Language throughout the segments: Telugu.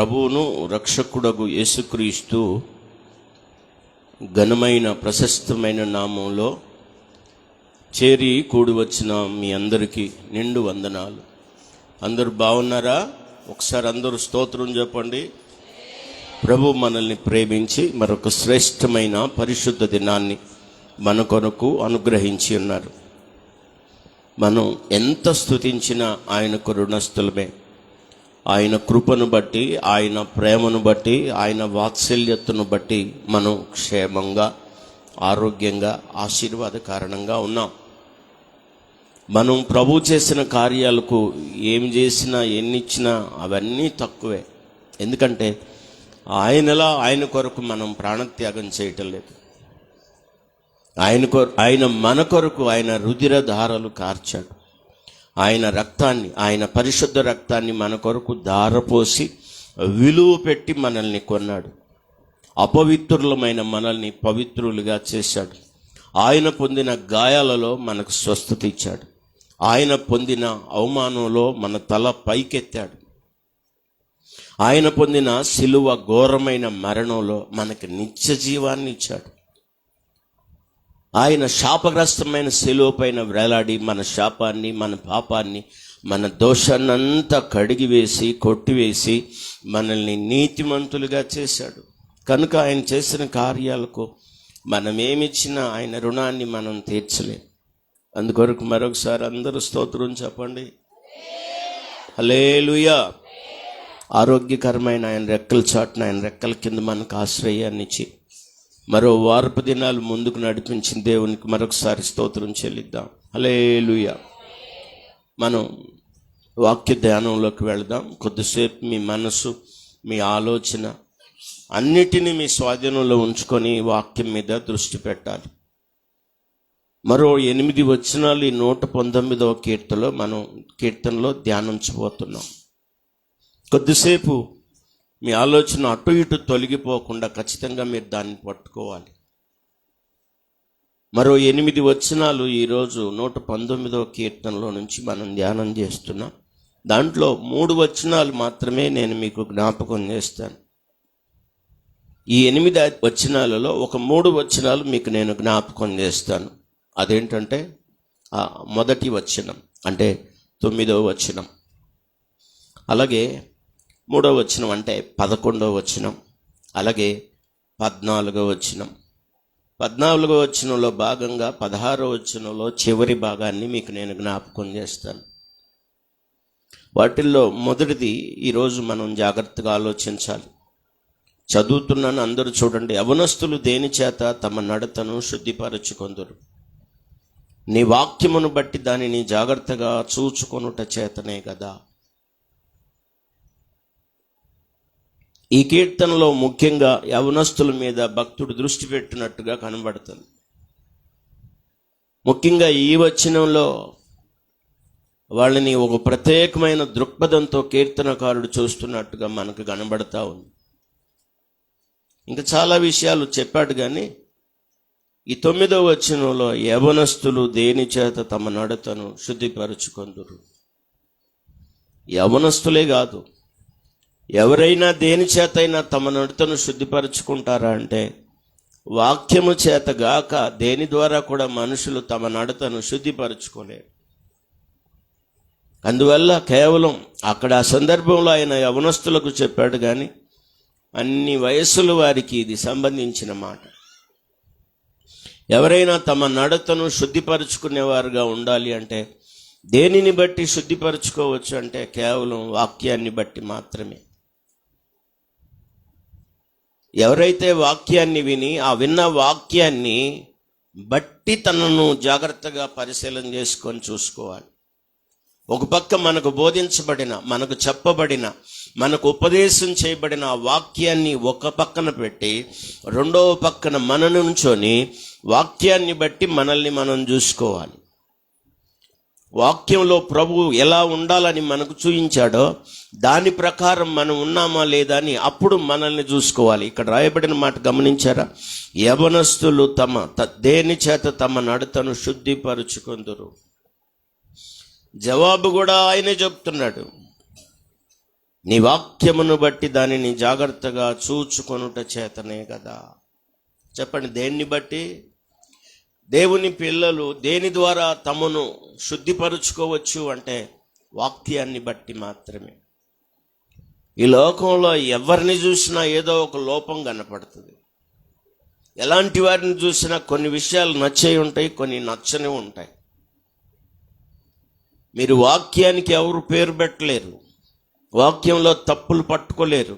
ప్రభువును రక్షకుడగు యేసుక్రీస్తు ఘనమైన ప్రశస్తమైన నామంలో చేరి కూడి వచ్చిన మీ అందరికీ నిండు వందనాలు. అందరూ బాగున్నారా? ఒకసారి అందరూ స్తోత్రం చెప్పండి. ప్రభు మనల్ని ప్రేమించి మరొక శ్రేష్టమైన పరిశుద్ధ దినాన్ని మన కొరకు అనుగ్రహించి ఉన్నారు. మనం ఎంత స్తుతించినా ఆయనకు రుణస్థులమే. ఆయన కృపను బట్టి, ఆయన ప్రేమను బట్టి, ఆయన వాత్సల్యతను బట్టి మనం క్షేమంగా, ఆరోగ్యంగా, ఆశీర్వాద కారణంగా ఉన్నాం. మనం ప్రభు చేసిన కార్యాలకు ఏం చేసినా ఎన్నిచ్చినా అవన్నీ తక్కువే. ఎందుకంటే ఆయన కొరకు మనం ప్రాణత్యాగం చేయటం లేదు. ఆయన మన కొరకు ఆయన రుధిర ధారలు కార్చాడు. ఆయన రక్తాన్ని, ఆయన పరిశుద్ధ రక్తాన్ని మన కొరకు ధారపోసి విలువ పెట్టి మనల్ని కొన్నాడు. అపవిత్రులమైన మనల్ని పవిత్రులుగా చేశాడు. ఆయన పొందిన గాయాలలో మనకు స్వస్థత ఇచ్చాడు. ఆయన పొందిన అవమానంలో మన తల పైకెత్తాడు. ఆయన పొందిన సిలువ ఘోరమైన మరణంలో మనకి నిత్య జీవాన్ని ఇచ్చాడు. ఆయన శాపగ్రస్తమైన సిలువ పైన వేలాడి మన శాపాన్ని, మన పాపాన్ని, మన దోషాన్నంతా కడిగివేసి కొట్టివేసి మనల్ని నీతిమంతులుగా చేశాడు. కనుక ఆయన చేసిన కార్యాలకు మనం ఏమిచ్చినా ఆయన రుణాన్ని మనం తీర్చలేం. అందుకొరకు మరొకసారి అందరూ స్తోత్రం చెప్పండి. హల్లెలూయా. ఆరోగ్యకరమైన ఆయన రెక్కల చాటున, ఆయన రెక్కల కింద మనకు ఆశ్రయాన్ని ఇచ్చి మరో వారపు దినాలు ముందుకు నడిపించిన దేవునికి మరొకసారి స్తోత్రం చెల్లిద్దాం. హల్లెలూయా. మనం వాక్య ధ్యానంలోకి వెళదాం. కొద్దిసేపు మీ మనసు, మీ ఆలోచన అన్నిటినీ మీ స్వాధీనంలో ఉంచుకొని వాక్యం మీద దృష్టి పెట్టాలి. మరో 8 వచనాలు ఈ 119వ కీర్తనలో ధ్యానించబోతున్నాం. కొద్దిసేపు మీ ఆలోచన అటు ఇటు తొలగిపోకుండా ఖచ్చితంగా మీరు దాన్ని పట్టుకోవాలి. మరో 8 వచనాలు ఈరోజు 119వ కీర్తనలో నుంచి మనం ధ్యానం చేస్తున్నాం. దాంట్లో 3 వచనాలు మాత్రమే నేను మీకు జ్ఞాపకం చేస్తాను. ఈ 8 వచనాలలో ఒక 3 వచనాలు మీకు నేను జ్ఞాపకం చేస్తాను. అదేంటంటే మొదటి వచనం అంటే 9వ వచనం, అలాగే 3వ వచనం అంటే 11వ వచనం, అలాగే 14వ వచనం. 14వ వచనంలో భాగంగా 16వ వచనంలో చివరి భాగాన్ని మీకు నేను జ్ఞాపకం చేస్తాను. వాటిల్లో మొదటిది ఈరోజు మనం జాగ్రత్తగా ఆలోచించాలి. చదువుతున్నాను, అందరూ చూడండి. యవనస్తులు దేని చేత తమ నడతను శుద్ధిపరచుకొందురు? నీ వాక్యమును బట్టి దానిని జాగ్రత్తగా చూచుకొనుట చేతనే కదా. ఈ కీర్తనలో ముఖ్యంగా యవనస్తుల మీద భక్తుడు దృష్టి పెట్టినట్టుగా కనబడుతుంది. ముఖ్యంగా ఈ వచనంలో వాళ్ళని ఒక ప్రత్యేకమైన దృక్పథంతో కీర్తనకారుడు చూస్తున్నట్టుగా మనకు కనబడతా ఉంది. ఇంకా చాలా విషయాలు చెప్పాడు, కానీ ఈ 9వ వచనంలో యవనస్తులు దేని చేత తమ నడతను శుద్ధిపరచుకొందురు. యవనస్తులే కాదు, ఎవరైనా దేని చేతైనా తమ నడతను శుద్ధిపరచుకుంటారా అంటే వాక్యము చేత గాక దేని ద్వారా కూడా మనుషులు తమ నడతను శుద్ధిపరచుకోలేరు. అందువల్ల కేవలం అక్కడ ఆ సందర్భంలో ఆయన యవనస్తులకు చెప్పాడు, కానీ అన్ని వయస్సుల వారికి ఇది సంబంధించిన మాట. ఎవరైనా తమ నడతను శుద్ధిపరచుకునేవారుగా ఉండాలి అంటే దేనిని బట్టి శుద్ధిపరచుకోవచ్చు అంటే కేవలం వాక్యాన్ని బట్టి మాత్రమే. ఎవరైతే వాక్యాన్ని విని ఆ విన్న వాక్యాన్ని బట్టి తనను జాగ్రత్తగా పరిశీలన చేసుకొని చూసుకోవాలి. ఒక పక్క మనకు బోధించబడిన, మనకు చెప్పబడిన, మనకు ఉపదేశం చేయబడిన ఆ వాక్యాన్ని ఒక పక్కన పెట్టి రెండవ పక్కన మన నుంచొని వాక్యాన్ని బట్టి మనల్ని మనం చూసుకోవాలి. వాక్యంలో ప్రభువు ఎలా ఉండాలని మనకు చూపించాడో దాని ప్రకారం మనం ఉన్నామా లేదా అని అప్పుడు మనల్ని చూసుకోవాలి. ఇక్కడ రాయబడిన మాట గమనించారా? యవనస్తులు దేని చేత తమ నడతను శుద్ధిపరచుకొందురు. జవాబు కూడా ఆయనే చెప్తున్నాడు. నీ వాక్యమును బట్టి దానిని జాగ్రత్తగా చూచుకొనుట చేతనే కదా. చెప్పండి, దేన్ని బట్టి? దేవుని పిల్లలు దేని ద్వారా తమను శుద్ధిపరుచుకోవచ్చు అంటే వాక్యాన్ని బట్టి మాత్రమే. ఈ లోకంలో ఎవరిని చూసినా ఏదో ఒక లోపం కనపడుతుంది. ఎలాంటి వారిని చూసినా కొన్ని విషయాలు నచ్చే ఉంటాయి, కొన్ని నచ్చని ఉంటాయి. మీరు వాక్యానికి ఎవరు పేరు పెట్టలేరు, వాక్యంలో తప్పులు పట్టుకోలేరు.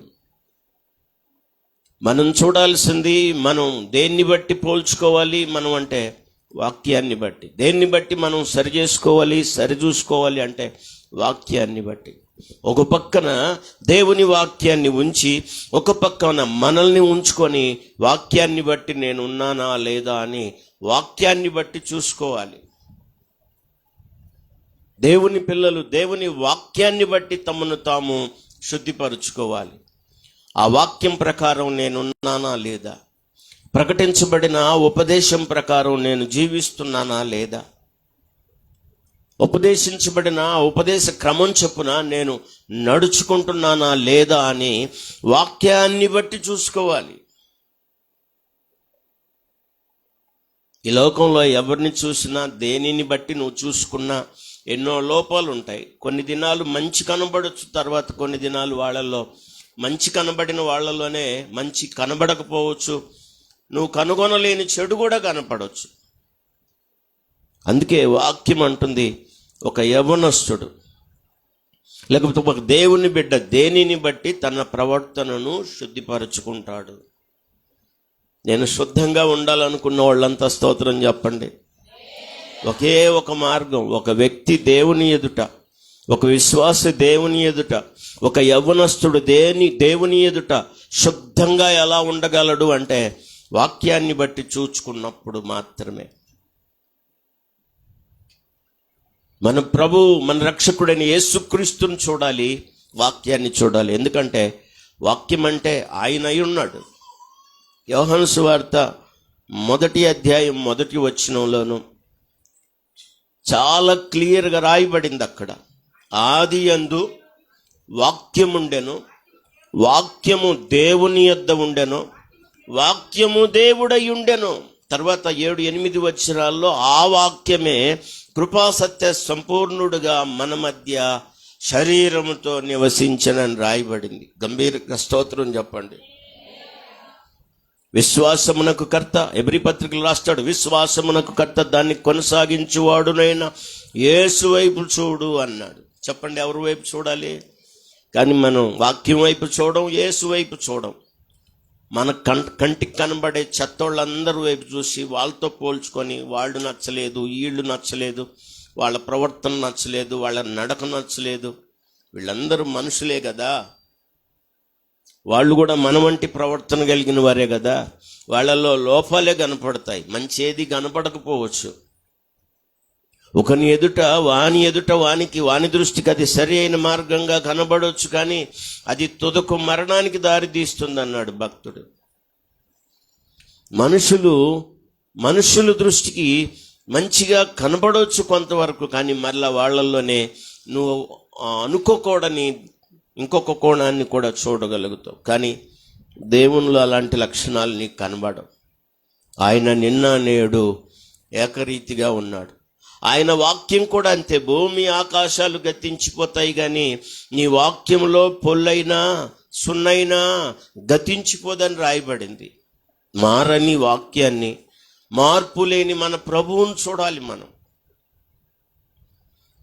మనం చూడాల్సింది మనం దేన్ని బట్టి పోల్చుకోవాలి మనం అంటే వాక్యాన్ని బట్టి. దేన్ని బట్టి మనం సరి చేసుకోవాలి, సరి చూసుకోవాలి అంటే వాక్యాన్ని బట్టి. ఒక పక్కన దేవుని వాక్యాన్ని ఉంచి ఒక పక్కన మనల్ని ఉంచుకొని వాక్యాన్ని బట్టి నేను ఉన్నానా లేదా అని వాక్యాన్ని బట్టి చూసుకోవాలి. దేవుని పిల్లలు దేవుని వాక్యాన్ని బట్టి తమను తాము శుద్ధిపరుచుకోవాలి. ఆ వాక్యం ప్రకారం నేనున్నానా లేదా, ప్రకటించబడిన ఉపదేశం ప్రకారం నేను జీవిస్తున్నానా లేదా, ఉపదేశించబడిన ఉపదేశ క్రమం చొప్పున నేను నడుచుకుంటున్నానా లేదా అని వాక్యాన్ని బట్టి చూసుకోవాలి. ఈ లోకంలో ఎవరిని చూసినా దేనిని బట్టి నువ్వు చూసుకున్నా ఎన్నో లోపాలు ఉంటాయి. కొన్ని దినాలు మంచి కనబడచ్చు, తర్వాత కొన్ని దినాలు వాళ్ళల్లో మంచి కనబడిన వాళ్ళలోనే మంచి కనబడకపోవచ్చు. నువ్వు కనుగొనలేని చెడు కూడా కనపడవచ్చు. అందుకే వాక్యం అంటుంది, ఒక యవ్వనస్తుడు లేకపోతే ఒక దేవుని బిడ్డ దేనిని బట్టి తన ప్రవర్తనను శుద్ధిపరచుకుంటాడు. నేను శుద్ధంగా ఉండాలనుకున్న వాళ్ళంతా స్తోత్రం చెప్పండి. ఒకే ఒక మార్గం, ఒక వ్యక్తి దేవుని ఎదుట, ఒక విశ్వాస దేవుని ఎదుట, ఒక యవ్వనస్తుడు దేవుని ఎదుట శుద్ధంగా ఎలా ఉండగలడు అంటే వాక్యాన్ని బట్టి చూచుకున్నప్పుడు మాత్రమే. మన ప్రభు, మన రక్షకుడైన యేసుక్రీస్తుని చూడాలి, వాక్యాన్ని చూడాలి. ఎందుకంటే వాక్యం అంటే ఆయన అయి ఉన్నాడు. యోహాను సువార్త 1వ అధ్యాయం 1వ వచనంలోను చాలా క్లియర్గా రాయబడింది. అక్కడ ఆది యందు వాక్యముండెను, వాక్యము దేవుని యొద్ద ఉండెను, వాక్యము దేవుడై ఉండెను. తర్వాత 7-8 వచనాల్లో ఆ వాక్యమే కృపాసత్య సంపూర్ణుడుగా మన మధ్య శరీరముతో నివసించనని రాయబడింది. గంభీరంగా స్తోత్రం చెప్పండి. విశ్వాసమునకు కర్త, ఎబ్రీ పత్రికలు రాస్తాడు, విశ్వాసమునకు కర్త దాన్ని కొనసాగించువాడునైనా యేసు వైపు చూడు అన్నాడు. చెప్పండి, ఎవరి వైపు చూడాలి? కానీ మనం వాక్యం వైపు చూడం, యేసు వైపు చూడం. మన కంటికి కనబడే చెత్తోళ్ళందరి వైపు చూసి వాళ్ళతో పోల్చుకొని వాళ్ళు నచ్చలేదు, వీళ్ళు నచ్చలేదు, వాళ్ళ ప్రవర్తన నచ్చలేదు, వాళ్ళ నడక నచ్చలేదు. వీళ్ళందరూ మనుషులే కదా, వాళ్ళు కూడా మన వంటి ప్రవర్తన కలిగిన వారే కదా. వాళ్ళల్లో లోపాలే కనపడతాయి, మంచి ఏది కనపడకపోవచ్చు. ఒకని ఎదుట వాని దృష్టికి అది సరి అయిన మార్గంగా కనబడవచ్చు, కానీ అది తుదకు మరణానికి దారి తీస్తుంది అన్నాడు భక్తుడు. మనుషుల దృష్టికి మంచిగా కనబడవచ్చు కొంతవరకు, కానీ మళ్ళా వాళ్ళల్లోనే నువ్వు అనుకోకూడని ఇంకొక కోణాన్ని కూడా చూడగలుగుతావు. కానీ దేవునిలో అలాంటి లక్షణాలు నీకు కనబడవు. ఆయన నిన్న నేడు ఏకరీతిగా ఉన్నాడు. ఆయన వాక్యం కూడా అంతే. భూమి ఆకాశాలు గతించిపోతాయి, కానీ నీ వాక్యంలో పొల్లైనా సున్నైనా గతించిపోదని రాయబడింది. మారని వాక్యాన్ని, మార్పు లేని మన ప్రభువును చూడాలి. మనం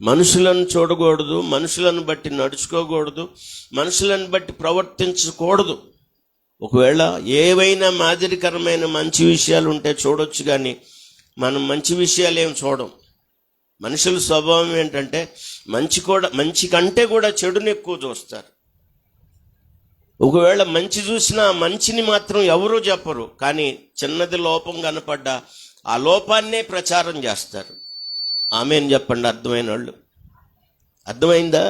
మనుషులను చూడకూడదు, మనుషులను బట్టి నడుచుకోకూడదు, మనుషులను బట్టి ప్రవర్తించకూడదు. ఒకవేళ ఏవైనా మాదిరికరమైన మంచి విషయాలు ఉంటే చూడొచ్చు, కానీ మనం మంచి విషయాలు ఏం చూడం. మనుషుల స్వభావం ఏంటంటే మంచి కంటే కూడా చెడుని ఎక్కువ చూస్తారు. ఒకవేళ మంచి చూసినా మంచిని మాత్రం ఎవరూ చెప్పరు, కానీ చిన్నది లోపం కనపడ్డా ఆ లోపాన్నే ప్రచారం చేస్తారు. ఆమేన్ చెప్పండి అర్థమైన వాళ్ళు. అర్థమైందా?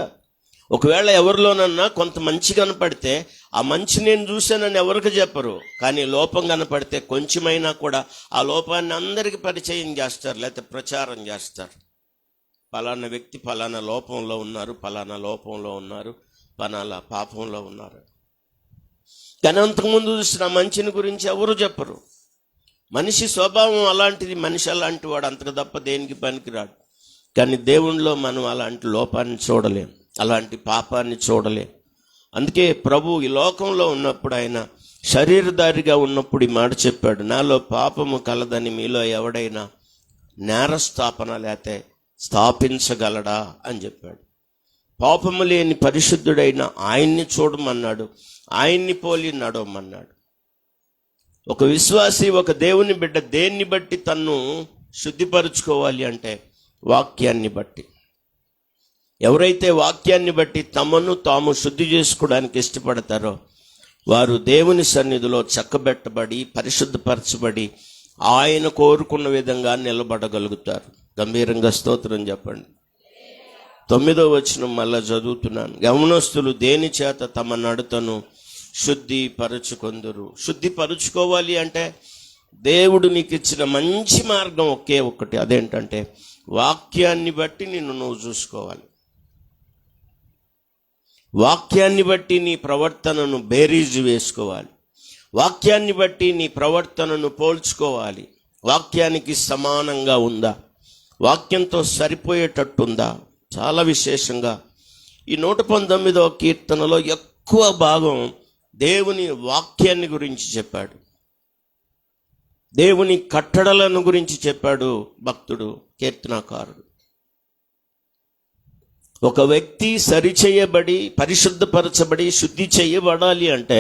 ఒకవేళ ఎవరిలోనన్నా కొంత మంచి కనపడితే ఆ మంచి నేను చూశానని ఎవరికి చెప్పరు, కానీ లోపం కనపడితే కొంచెమైనా కూడా ఆ లోపాన్ని అందరికీ పరిచయం చేస్తారు, లేకపోతే ప్రచారం చేస్తారు. ఫలానా వ్యక్తి ఫలానా లోపంలో ఉన్నారు, పనాల పాపంలో ఉన్నారు. కానీ అంతకుముందు చూసిన మంచిని గురించి ఎవరు చెప్పరు. మనిషి స్వభావం అలాంటిది, మనిషి అలాంటి వాడు, అంతకు తప్ప దేనికి పనికిరాడు. కానీ దేవునిలో మనం అలాంటి లోపాన్ని చూడలేం, అలాంటి పాపాన్ని చూడలేం. అందుకే ప్రభు ఈ లోకంలో ఉన్నప్పుడు, ఆయన శరీరధారిగా ఉన్నప్పుడు ఈ మాట చెప్పాడు, నాలో పాపము కలదని మీలో ఎవడైనా నేరస్థాపన లేతే స్థాపించగలడా అని చెప్పాడు. పాపము లేని పరిశుద్ధుడైన ఆయన్ని చూడమన్నాడు, ఆయన్ని పోలి నడవమన్నాడు. ఒక విశ్వాసి, ఒక దేవుని బిడ్డ దేన్ని బట్టి తన్ను శుద్ధిపరుచుకోవాలి అంటే వాక్యాన్ని బట్టి. ఎవరైతే వాక్యాన్ని బట్టి తమను తాము శుద్ధి చేసుకోవడానికి ఇష్టపడతారో వారు దేవుని సన్నిధిలో చక్కబెట్టబడి పరిశుద్ధపరచబడి ఆయన కోరుకున్న విధంగా నిలబడగలుగుతారు. గంభీరంగా స్తోత్రం చెప్పండి. 9వ వచనం మళ్ళా చదువుతున్నాను. యవనస్తులు దేని చేత తమ నడతను శుద్ధిపరచుకొందురు. శుద్ధిపరచుకోవాలి అంటే దేవుడు నీకు ఇచ్చిన మంచి మార్గం ఒకే ఒక్కటి, అదేంటంటే వాక్యాన్ని బట్టి నిన్ను నువ్వు చూసుకోవాలి. వాక్యాన్ని బట్టి నీ ప్రవర్తనను బేరీజు వేసుకోవాలి. వాక్యాన్ని బట్టి నీ ప్రవర్తనను పోల్చుకోవాలి. వాక్యానికి సమానంగా ఉందా, వాక్యంతో సరిపోయేటట్టుందా. చాలా విశేషంగా ఈ 119వ కీర్తనలో ఎక్కువ భాగం దేవుని వాక్యాన్ని గురించి చెప్పాడు, దేవుని కట్టడలను గురించి చెప్పాడు భక్తుడు, కీర్తనాకారుడు. ఒక వ్యక్తి సరిచేయబడి పరిశుద్ధపరచబడి శుద్ధి చేయబడాలి అంటే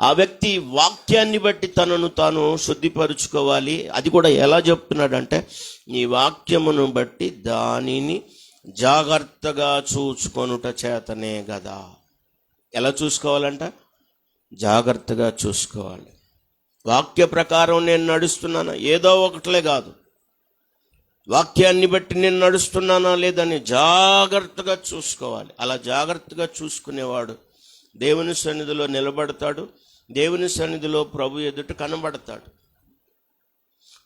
ఆ వ్యక్తి వాక్యాన్ని బట్టి తనను తాను శుద్ధిపరుచుకోవాలి. అది కూడా ఎలా చెప్తున్నాడంటే, నీ వాక్యమును బట్టి దానిని జాగ్రత్తగా చూసుకొనుట చేతనే కదా. ఎలా చూసుకోవాలంట? జాగ్రత్తగా చూసుకోవాలి. వాక్య ప్రకారం నేను నడుస్తున్నానా, ఏదో ఒకట్లే కాదు, వాక్యాన్ని బట్టి నేను నడుస్తున్నానా లేదని జాగ్రత్తగా చూసుకోవాలి. అలా జాగ్రత్తగా చూసుకునేవాడు దేవుని సన్నిధిలో నిలబడతాడు, దేవుని సన్నిధిలో ప్రభు ఎదుట కనబడతాడు.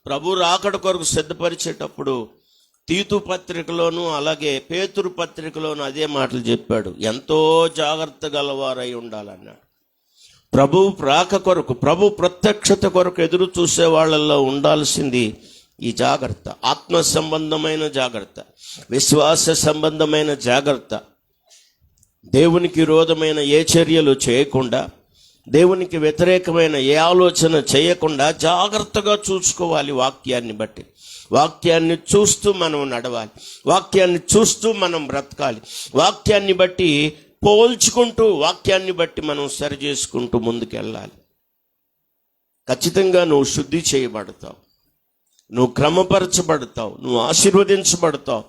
ప్రభు రాకడ కొరకు సిద్ధపరిచేటప్పుడు తీతు పత్రికలోను అలాగే పేతురు పత్రికలోను అదే మాటలు చెప్పాడు, ఎంతో జాగ్రత్త గలవారై ఉండాలన్నాడు. ప్రభు రాక కొరకు, ప్రభు ప్రత్యక్షత కొరకు ఎదురు చూసే వాళ్ళల్లో ఉండాల్సింది ఈ జాగ్రత్త. ఆత్మ సంబంధమైన జాగ్రత్త, విశ్వాస సంబంధమైన జాగ్రత్త. దేవునికి విరోధమైన ఏ చర్యలు చేయకుండా, దేవునికి వ్యతిరేకమైన ఏ ఆలోచన చేయకుండా జాగ్రత్తగా చూసుకోవాలి. వాక్యాన్ని బట్టి, వాక్యాన్ని చూస్తూ మనం నడవాలి, వాక్యాన్ని చూస్తూ మనం బ్రతకాలి, వాక్యాన్ని బట్టి పోల్చుకుంటూ, వాక్యాన్ని బట్టి మనం సరి చేసుకుంటూ ముందుకెళ్ళాలి. ఖచ్చితంగా నువ్వు శుద్ధి చేయబడతావు, నువ్వు క్రమపరచబడతావు, నువ్వు ఆశీర్వదించబడతావు,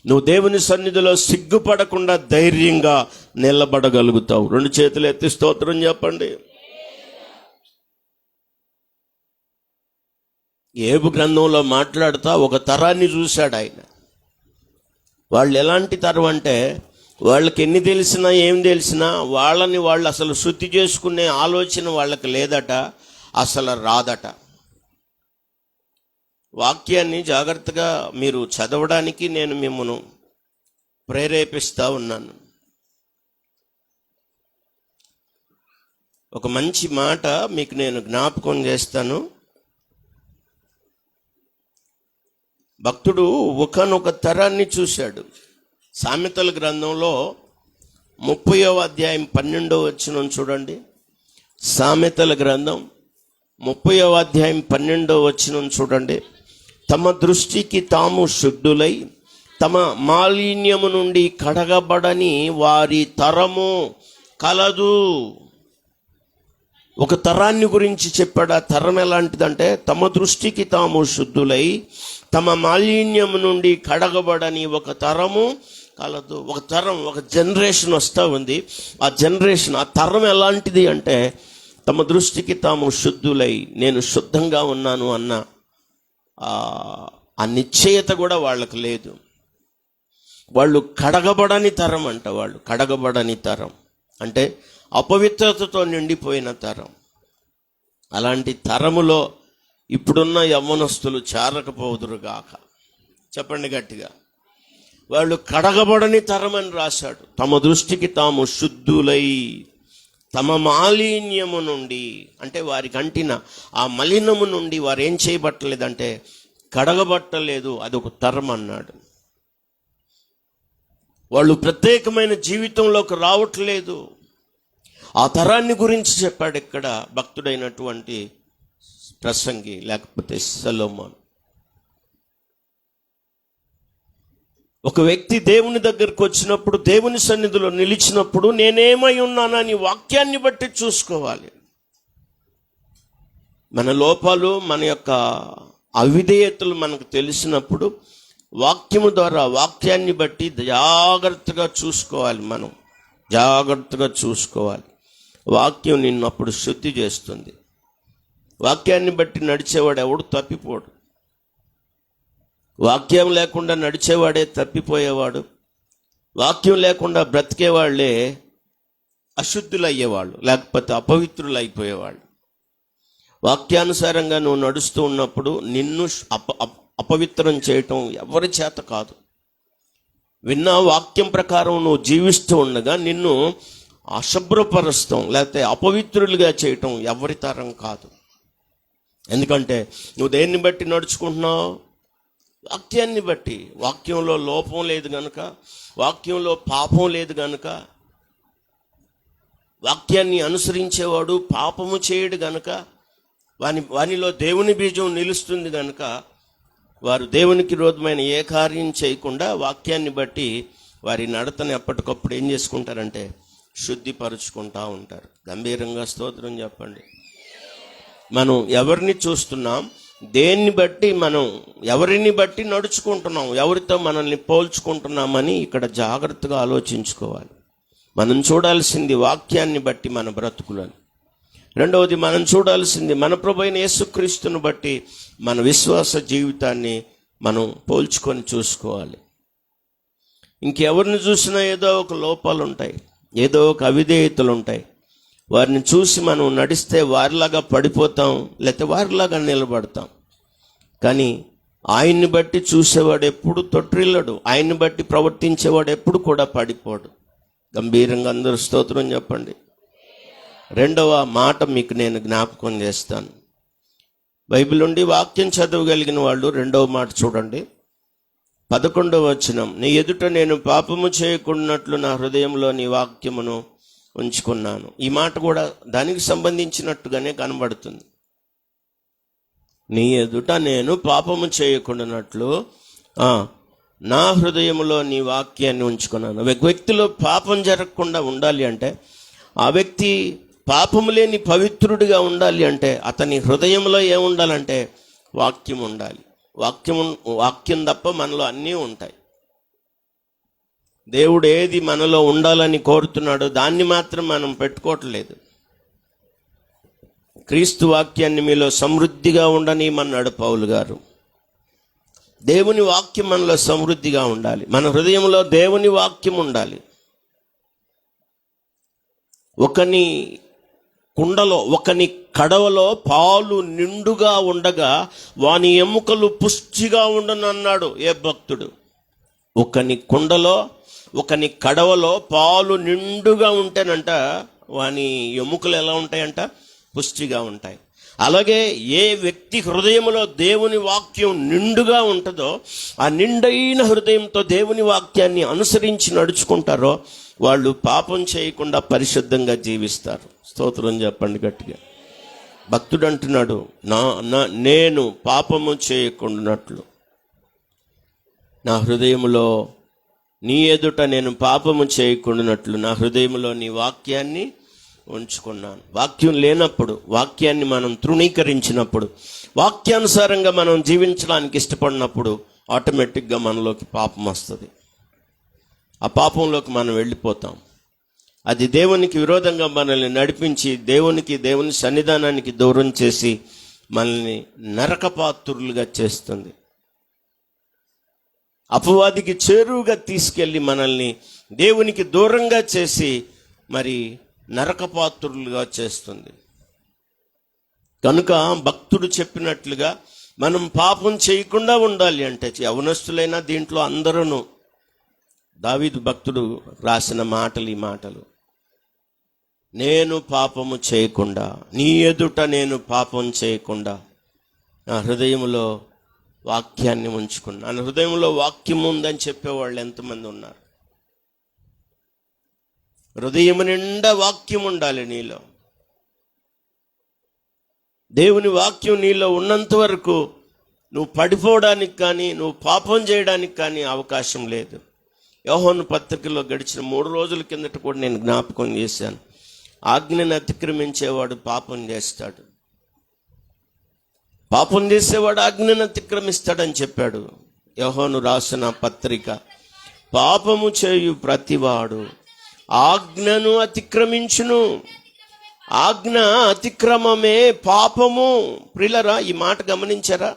నువ్వు దేవుని సన్నిధిలో సిగ్గుపడకుండా ధైర్యంగా నిలబడగలుగుతావు. 2 చేతులు ఎత్తి స్తోత్రం చెప్పండి. ఏబు గ్రంథంలో మాట్లాడుతా ఒక తరాన్ని చూశాడు ఆయన. వాళ్ళు ఎలాంటి తరం అంటే, వాళ్ళకి ఎన్ని తెలిసినా ఏం తెలిసినా వాళ్ళని వాళ్ళు అసలు శుద్ధి చేసుకునే ఆలోచన వాళ్ళకి లేదట, అసలు రాదట. వాక్యాన్ని జాగ్రత్తగా మీరు చదవడానికి నేను మిమ్మల్ని ప్రేరేపిస్తూ ఉన్నాను. ఒక మంచి మాట మీకు నేను జ్ఞాపకం చేస్తాను. భక్తుడు ఒకనొక తరాన్ని చూశాడు. సామెతల గ్రంథంలో 30వ అధ్యాయం 12వ వచనం చూడండి. సామెతల గ్రంథం 30వ అధ్యాయం 12వ వచనం చూడండి. తమ దృష్టికి తాము శుద్ధులై తమ మాలిన్యము నుండి కడగబడని వారి తరము కలదు. ఒక తరాన్ని గురించి చెప్పాడు. ఆ తరం ఎలాంటిదంటే, తమ దృష్టికి తాము శుద్ధులై తమ మాలిన్యము నుండి కడగబడని ఒక తరము కలదు. ఒక తరం, ఒక జనరేషన్ వస్తూ ఉంది. ఆ జనరేషన్, ఆ తరం ఎలాంటిది అంటే, తమ దృష్టికి తాము శుద్ధులై, నేను శుద్ధంగా ఉన్నాను అన్న ఆ నిశ్చయత కూడా వాళ్ళకు లేదు. వాళ్ళు కడగబడని తరం అంట. వాళ్ళు కడగబడని తరం అంటే అపవిత్రతతో నిండిపోయిన తరం. అలాంటి తరములో ఇప్పుడున్న యవ్వనస్తులు చేరకపోదురుగాక. చెప్పండి గట్టిగా. వాళ్ళు కడగబడని తరమని రాశాడు. తమ దృష్టికి తాము శుద్ధులై తమ మాలిన్యము నుండి, అంటే వారికి అంటిన ఆ మలినము నుండి వారు ఏం చేయబట్టలేదంటే కడగబట్టలేదు. అది ఒక తరం అన్నాడు. వాళ్ళు ప్రత్యేకమైన జీవితంలోకి రావట్లేదు. ఆ తరాన్ని గురించి చెప్పాడు ఇక్కడ భక్తుడైనటువంటి ప్రసంగి, లేకపోతే సొలొమోను. ఒక వ్యక్తి దేవుని దగ్గరికి వచ్చినప్పుడు, దేవుని సన్నిధిలో నిలిచినప్పుడు నేనేమై ఉన్నానని వాక్యాన్ని బట్టి చూసుకోవాలి. మన లోపాలు, మన యొక్క అవిధేయతలు మనకు తెలిసినప్పుడు వాక్యము ద్వారా, వాక్యాన్ని బట్టి జాగ్రత్తగా చూసుకోవాలి. మనం జాగ్రత్తగా చూసుకోవాలి. వాక్యం నిన్ను అప్పుడు శుద్ధి చేస్తుంది. వాక్యాన్ని బట్టి నడిచేవాడు ఎవడు తప్పిపోడు. వాక్యం లేకుండా నడిచేవాడే తప్పిపోయేవాడు. వాక్యం లేకుండా బ్రతికేవాళ్లే అశుద్ధులు అయ్యేవాళ్ళు, లేకపోతే అపవిత్రులు అయిపోయేవాళ్ళు. వాక్యానుసారంగా నువ్వు నడుస్తూ ఉన్నప్పుడు నిన్ను అపవిత్రం చేయటం ఎవరి చేత కాదు. విన్న వాక్యం ప్రకారం నువ్వు జీవిస్తూ ఉండగా నిన్ను అశుభ్రపరుస్తాం, లేకపోతే అపవిత్రులుగా చేయటం ఎవరి తరం కాదు. ఎందుకంటే నువ్వు దేన్ని బట్టి నడుచుకుంటున్నావు? వాక్యాన్ని బట్టి. వాక్యంలో లోపం లేదు గనుక, వాక్యంలో పాపం లేదు గనుక, వాక్యాన్ని అనుసరించేవాడు పాపము చేయడు గనుక, వానిలో దేవుని బీజం నిలుస్తుంది గనుక వారు దేవునికి విరోధమైన ఏ కార్యం చేయకుండా వాక్యాన్ని బట్టి వారి నడతని ఎప్పటికప్పుడు ఏం చేసుకుంటారంటే శుద్ధిపరుచుకుంటూ ఉంటారు. గంభీరంగా స్తోత్రం చెప్పండి. మనం ఎవరిని చూస్తున్నాం, దేన్ని బట్టి మనం ఎవరిని బట్టి నడుచుకుంటున్నాం, ఎవరితో మనల్ని పోల్చుకుంటున్నామని ఇక్కడ జాగ్రత్తగా ఆలోచించుకోవాలి. మనం చూడాల్సింది వాక్యాన్ని బట్టి మన బ్రతుకులను. రెండవది మనం చూడాల్సింది మన ప్రభువైన యేసుక్రీస్తును బట్టి మన విశ్వాస జీవితాన్ని మనం పోల్చుకొని చూసుకోవాలి. ఇంకెవరిని చూసినా ఏదో ఒక లోపాలు ఉంటాయి, ఏదో ఒక అవిధేయతలు ఉంటాయి. వారిని చూసి మనం నడిస్తే వారిలాగా పడిపోతాం, లేకపోతే వారిలాగా నిలబడతాం. కానీ ఆయన్ని బట్టి చూసేవాడు ఎప్పుడు తొట్టిల్లడు, ఆయన్ని బట్టి ప్రవర్తించేవాడు ఎప్పుడు కూడా పడిపోడు. గంభీరంగా అందరూ స్తోత్రం చెప్పండి. రెండవ మాట మీకు నేను జ్ఞాపకం చేస్తాను. బైబిల్ నుండి వాక్యం చదవగలిగిన వాళ్ళు రెండవ మాట చూడండి. 11వ వచనం, నీ ఎదుట నేను పాపము చేయకున్నట్లు నా హృదయంలో నీ వాక్యమును ఉంచుకున్నాను. ఈ మాట కూడా దానికి సంబంధించినట్టుగానే కనబడుతుంది. నీ ఎదుట నేను పాపము చేయకుండానట్లు నా హృదయంలో నీ వాక్యాన్ని ఉంచుకున్నాను. ఒక వ్యక్తిలో పాపం జరగకుండా ఉండాలి అంటే, ఆ వ్యక్తి పాపము లేని పవిత్రుడిగా ఉండాలి అంటే అతని హృదయంలో ఏముండాలంటే వాక్యం ఉండాలి. వాక్యం తప్ప మనలో అన్నీ ఉంటాయి. దేవుడు ఏది మనలో ఉండాలని కోరుతున్నాడో దాన్ని మాత్రం మనం పెట్టుకోవట్లేదు. క్రీస్తు వాక్యాన్ని మీలో సమృద్ధిగా ఉండనిమన్నాడు పౌలు గారు. దేవుని వాక్యం మనలో సమృద్ధిగా ఉండాలి. మన హృదయంలో దేవుని వాక్యం ఉండాలి. ఒకని కుండలో, ఒకని కడవలో పాలు నిండుగా ఉండగా వాని ఎముకలు పుష్టిగా ఉండనన్నాడు ఏ భక్తుడు. ఒకని కుండలో, ఒకని కడవలో పాలు నిండుగా ఉంటేనంట వాని ఎముకలు ఎలా ఉంటాయంట? పుష్టిగా ఉంటాయి. అలాగే ఏ వ్యక్తి హృదయంలో దేవుని వాక్యం నిండుగా ఉంటుందో, ఆ నిండైన హృదయంతో దేవుని వాక్యాన్ని అనుసరించి నడుచుకుంటారో వాళ్ళు పాపం చేయకుండా పరిశుద్ధంగా జీవిస్తారు. స్తోత్రం చెప్పండి గట్టిగా. భక్తుడు అంటున్నాడు, నేను పాపము చేయకుండానట్లు నా హృదయంలో, నీ ఎదుట నేను పాపము చేయకుండానట్లు నా హృదయంలో నీ వాక్యాన్ని ఉంచుకున్నాను. వాక్యం లేనప్పుడు, వాక్యాన్ని మనం తృణీకరించినప్పుడు, వాక్యానుసారంగా మనం జీవించడానికి ఇష్టపడినప్పుడు ఆటోమేటిక్గా మనలోకి పాపం వస్తుంది. ఆ పాపంలోకి మనం వెళ్ళిపోతాం. అది దేవునికి విరోధంగా మనల్ని నడిపించి దేవుని సన్నిధానానికి దూరం చేసి మనల్ని నరకపాత్రులుగా చేస్తుంది. అపవాదికి చేరువుగా తీసుకెళ్ళి మనల్ని దేవునికి దూరంగా చేసి మరి నరకపాత్రులుగా చేస్తుంది. కనుక భక్తుడు చెప్పినట్లుగా మనం పాపం చేయకుండా ఉండాలి అంటే, యవనస్తులైనా దీంట్లో అందరూ దావీదు భక్తుడు రాసిన మాటలు ఈ మాటలు. నేను పాపము చేయకుండా, నీ ఎదుట నేను పాపం చేయకుండా నా హృదయంలో వాక్యాన్ని ఉంచుకున్నా. నా హృదయంలో వాక్యం ఉందని చెప్పేవాళ్ళు ఎంతమంది ఉన్నారు? హృదయం నిండా వాక్యం ఉండాలి నీలో. దేవుని వాక్యం నీలో ఉన్నంత వరకు నువ్వు పడిపోవడానికి కానీ, నువ్వు పాపం చేయడానికి కానీ అవకాశం లేదు. యోహాను పత్రికలో గడిచిన 3 రోజుల కిందట కూడా నేను జ్ఞాపకం చేశాను. ఆజ్ఞను అతిక్రమించేవాడు పాపం చేస్తాడు, పాపం చేసేవాడు ఆజ్ఞను అతిక్రమిస్తాడని చెప్పాడు యోహాను రాసిన పత్రిక. పాపము చేయు ప్రతివాడు ఆజ్ఞను అతిక్రమించును. ఆజ్ఞ అతిక్రమమే పాపము. ప్రియులారా, ఈ మాట గమనించారా?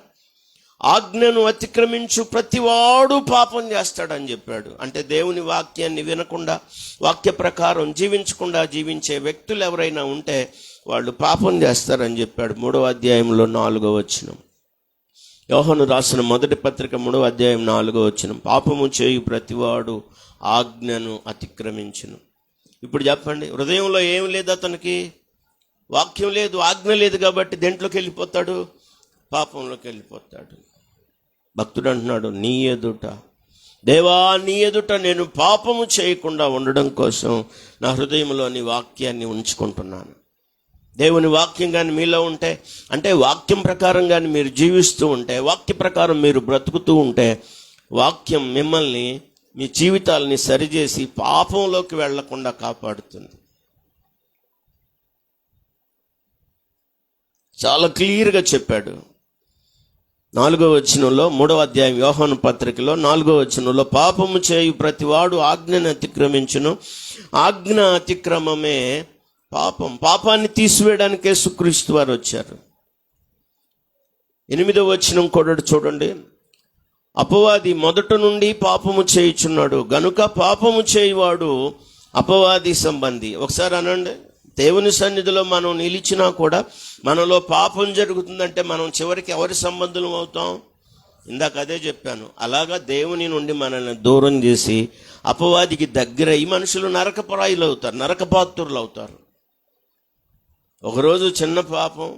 ఆజ్ఞను అతిక్రమించు ప్రతివాడు పాపం చేస్తాడని చెప్పాడు. అంటే దేవుని వాక్యాన్ని వినకుండా, వాక్య ప్రకారం జీవించకుండా జీవించే వ్యక్తులు ఎవరైనా ఉంటే వాళ్ళు పాపం చేస్తారని చెప్పాడు. 3వ అధ్యాయంలో 4వ వచనం. యోహాను రాసిన మొదటి పత్రిక 3వ అధ్యాయం 4వ వచనం. పాపము చేయు ప్రతివాడు ఆజ్ఞను అతిక్రమించును. ఇప్పుడు చెప్పండి, హృదయంలో ఏం లేదు అతనికి? వాక్యం లేదు, ఆజ్ఞ లేదు. కాబట్టి దేంట్లోకి వెళ్ళిపోతాడు? పాపంలోకి వెళ్ళిపోతాడు. భక్తుడు అంటున్నాడు, నీ ఎదుట దేవా, నీ ఎదుట నేను పాపము చేయకుండా ఉండడం కోసం నా హృదయంలో నీ వాక్యాన్ని ఉంచుకుంటున్నాను. దేవుని వాక్యం కానీ మీలో ఉంటే, అంటే వాక్యం ప్రకారం కానీ మీరు జీవిస్తూ ఉంటే, వాక్య ప్రకారం మీరు బ్రతుకుతూ ఉంటే, వాక్యం మిమ్మల్ని, మీ జీవితాలని సరిచేసి పాపంలోకి వెళ్లకుండా కాపాడుతుంది. చాలా క్లియర్గా చెప్పాడు. 4వ వచనంలో, 3వ అధ్యాయం యోహాను పత్రికలో 4వ వచనంలో, పాపము చేయు ప్రతివాడు ఆజ్ఞను అతిక్రమించును. ఆజ్ఞ అతిక్రమమే పాపం. పాపాన్ని తీసివేయడానికి యేసుక్రీస్తు వారు వచ్చారు. 8వ వచనం కూడా చూడండి. అపవాది మొదట నుండి పాపము చేయుచున్నాడు గనుక పాపము చేయువాడు అపవాది సంబంధి. ఒకసారి అనండి, దేవుని సన్నిధిలో మనం నిలిచినా కూడా మనలో పాపం జరుగుతుందంటే మనం చివరికి ఎవరి సంబంధులం అవుతాం? ఇందాక అదే చెప్పాను. అలాగా దేవుని నుండి మనల్ని దూరం చేసి అపవాదికి దగ్గర ఈ మనుషులు నరకపరాయులు అవుతారు, నరకపాత్రులు అవుతారు. ఒకరోజు చిన్న పాపం,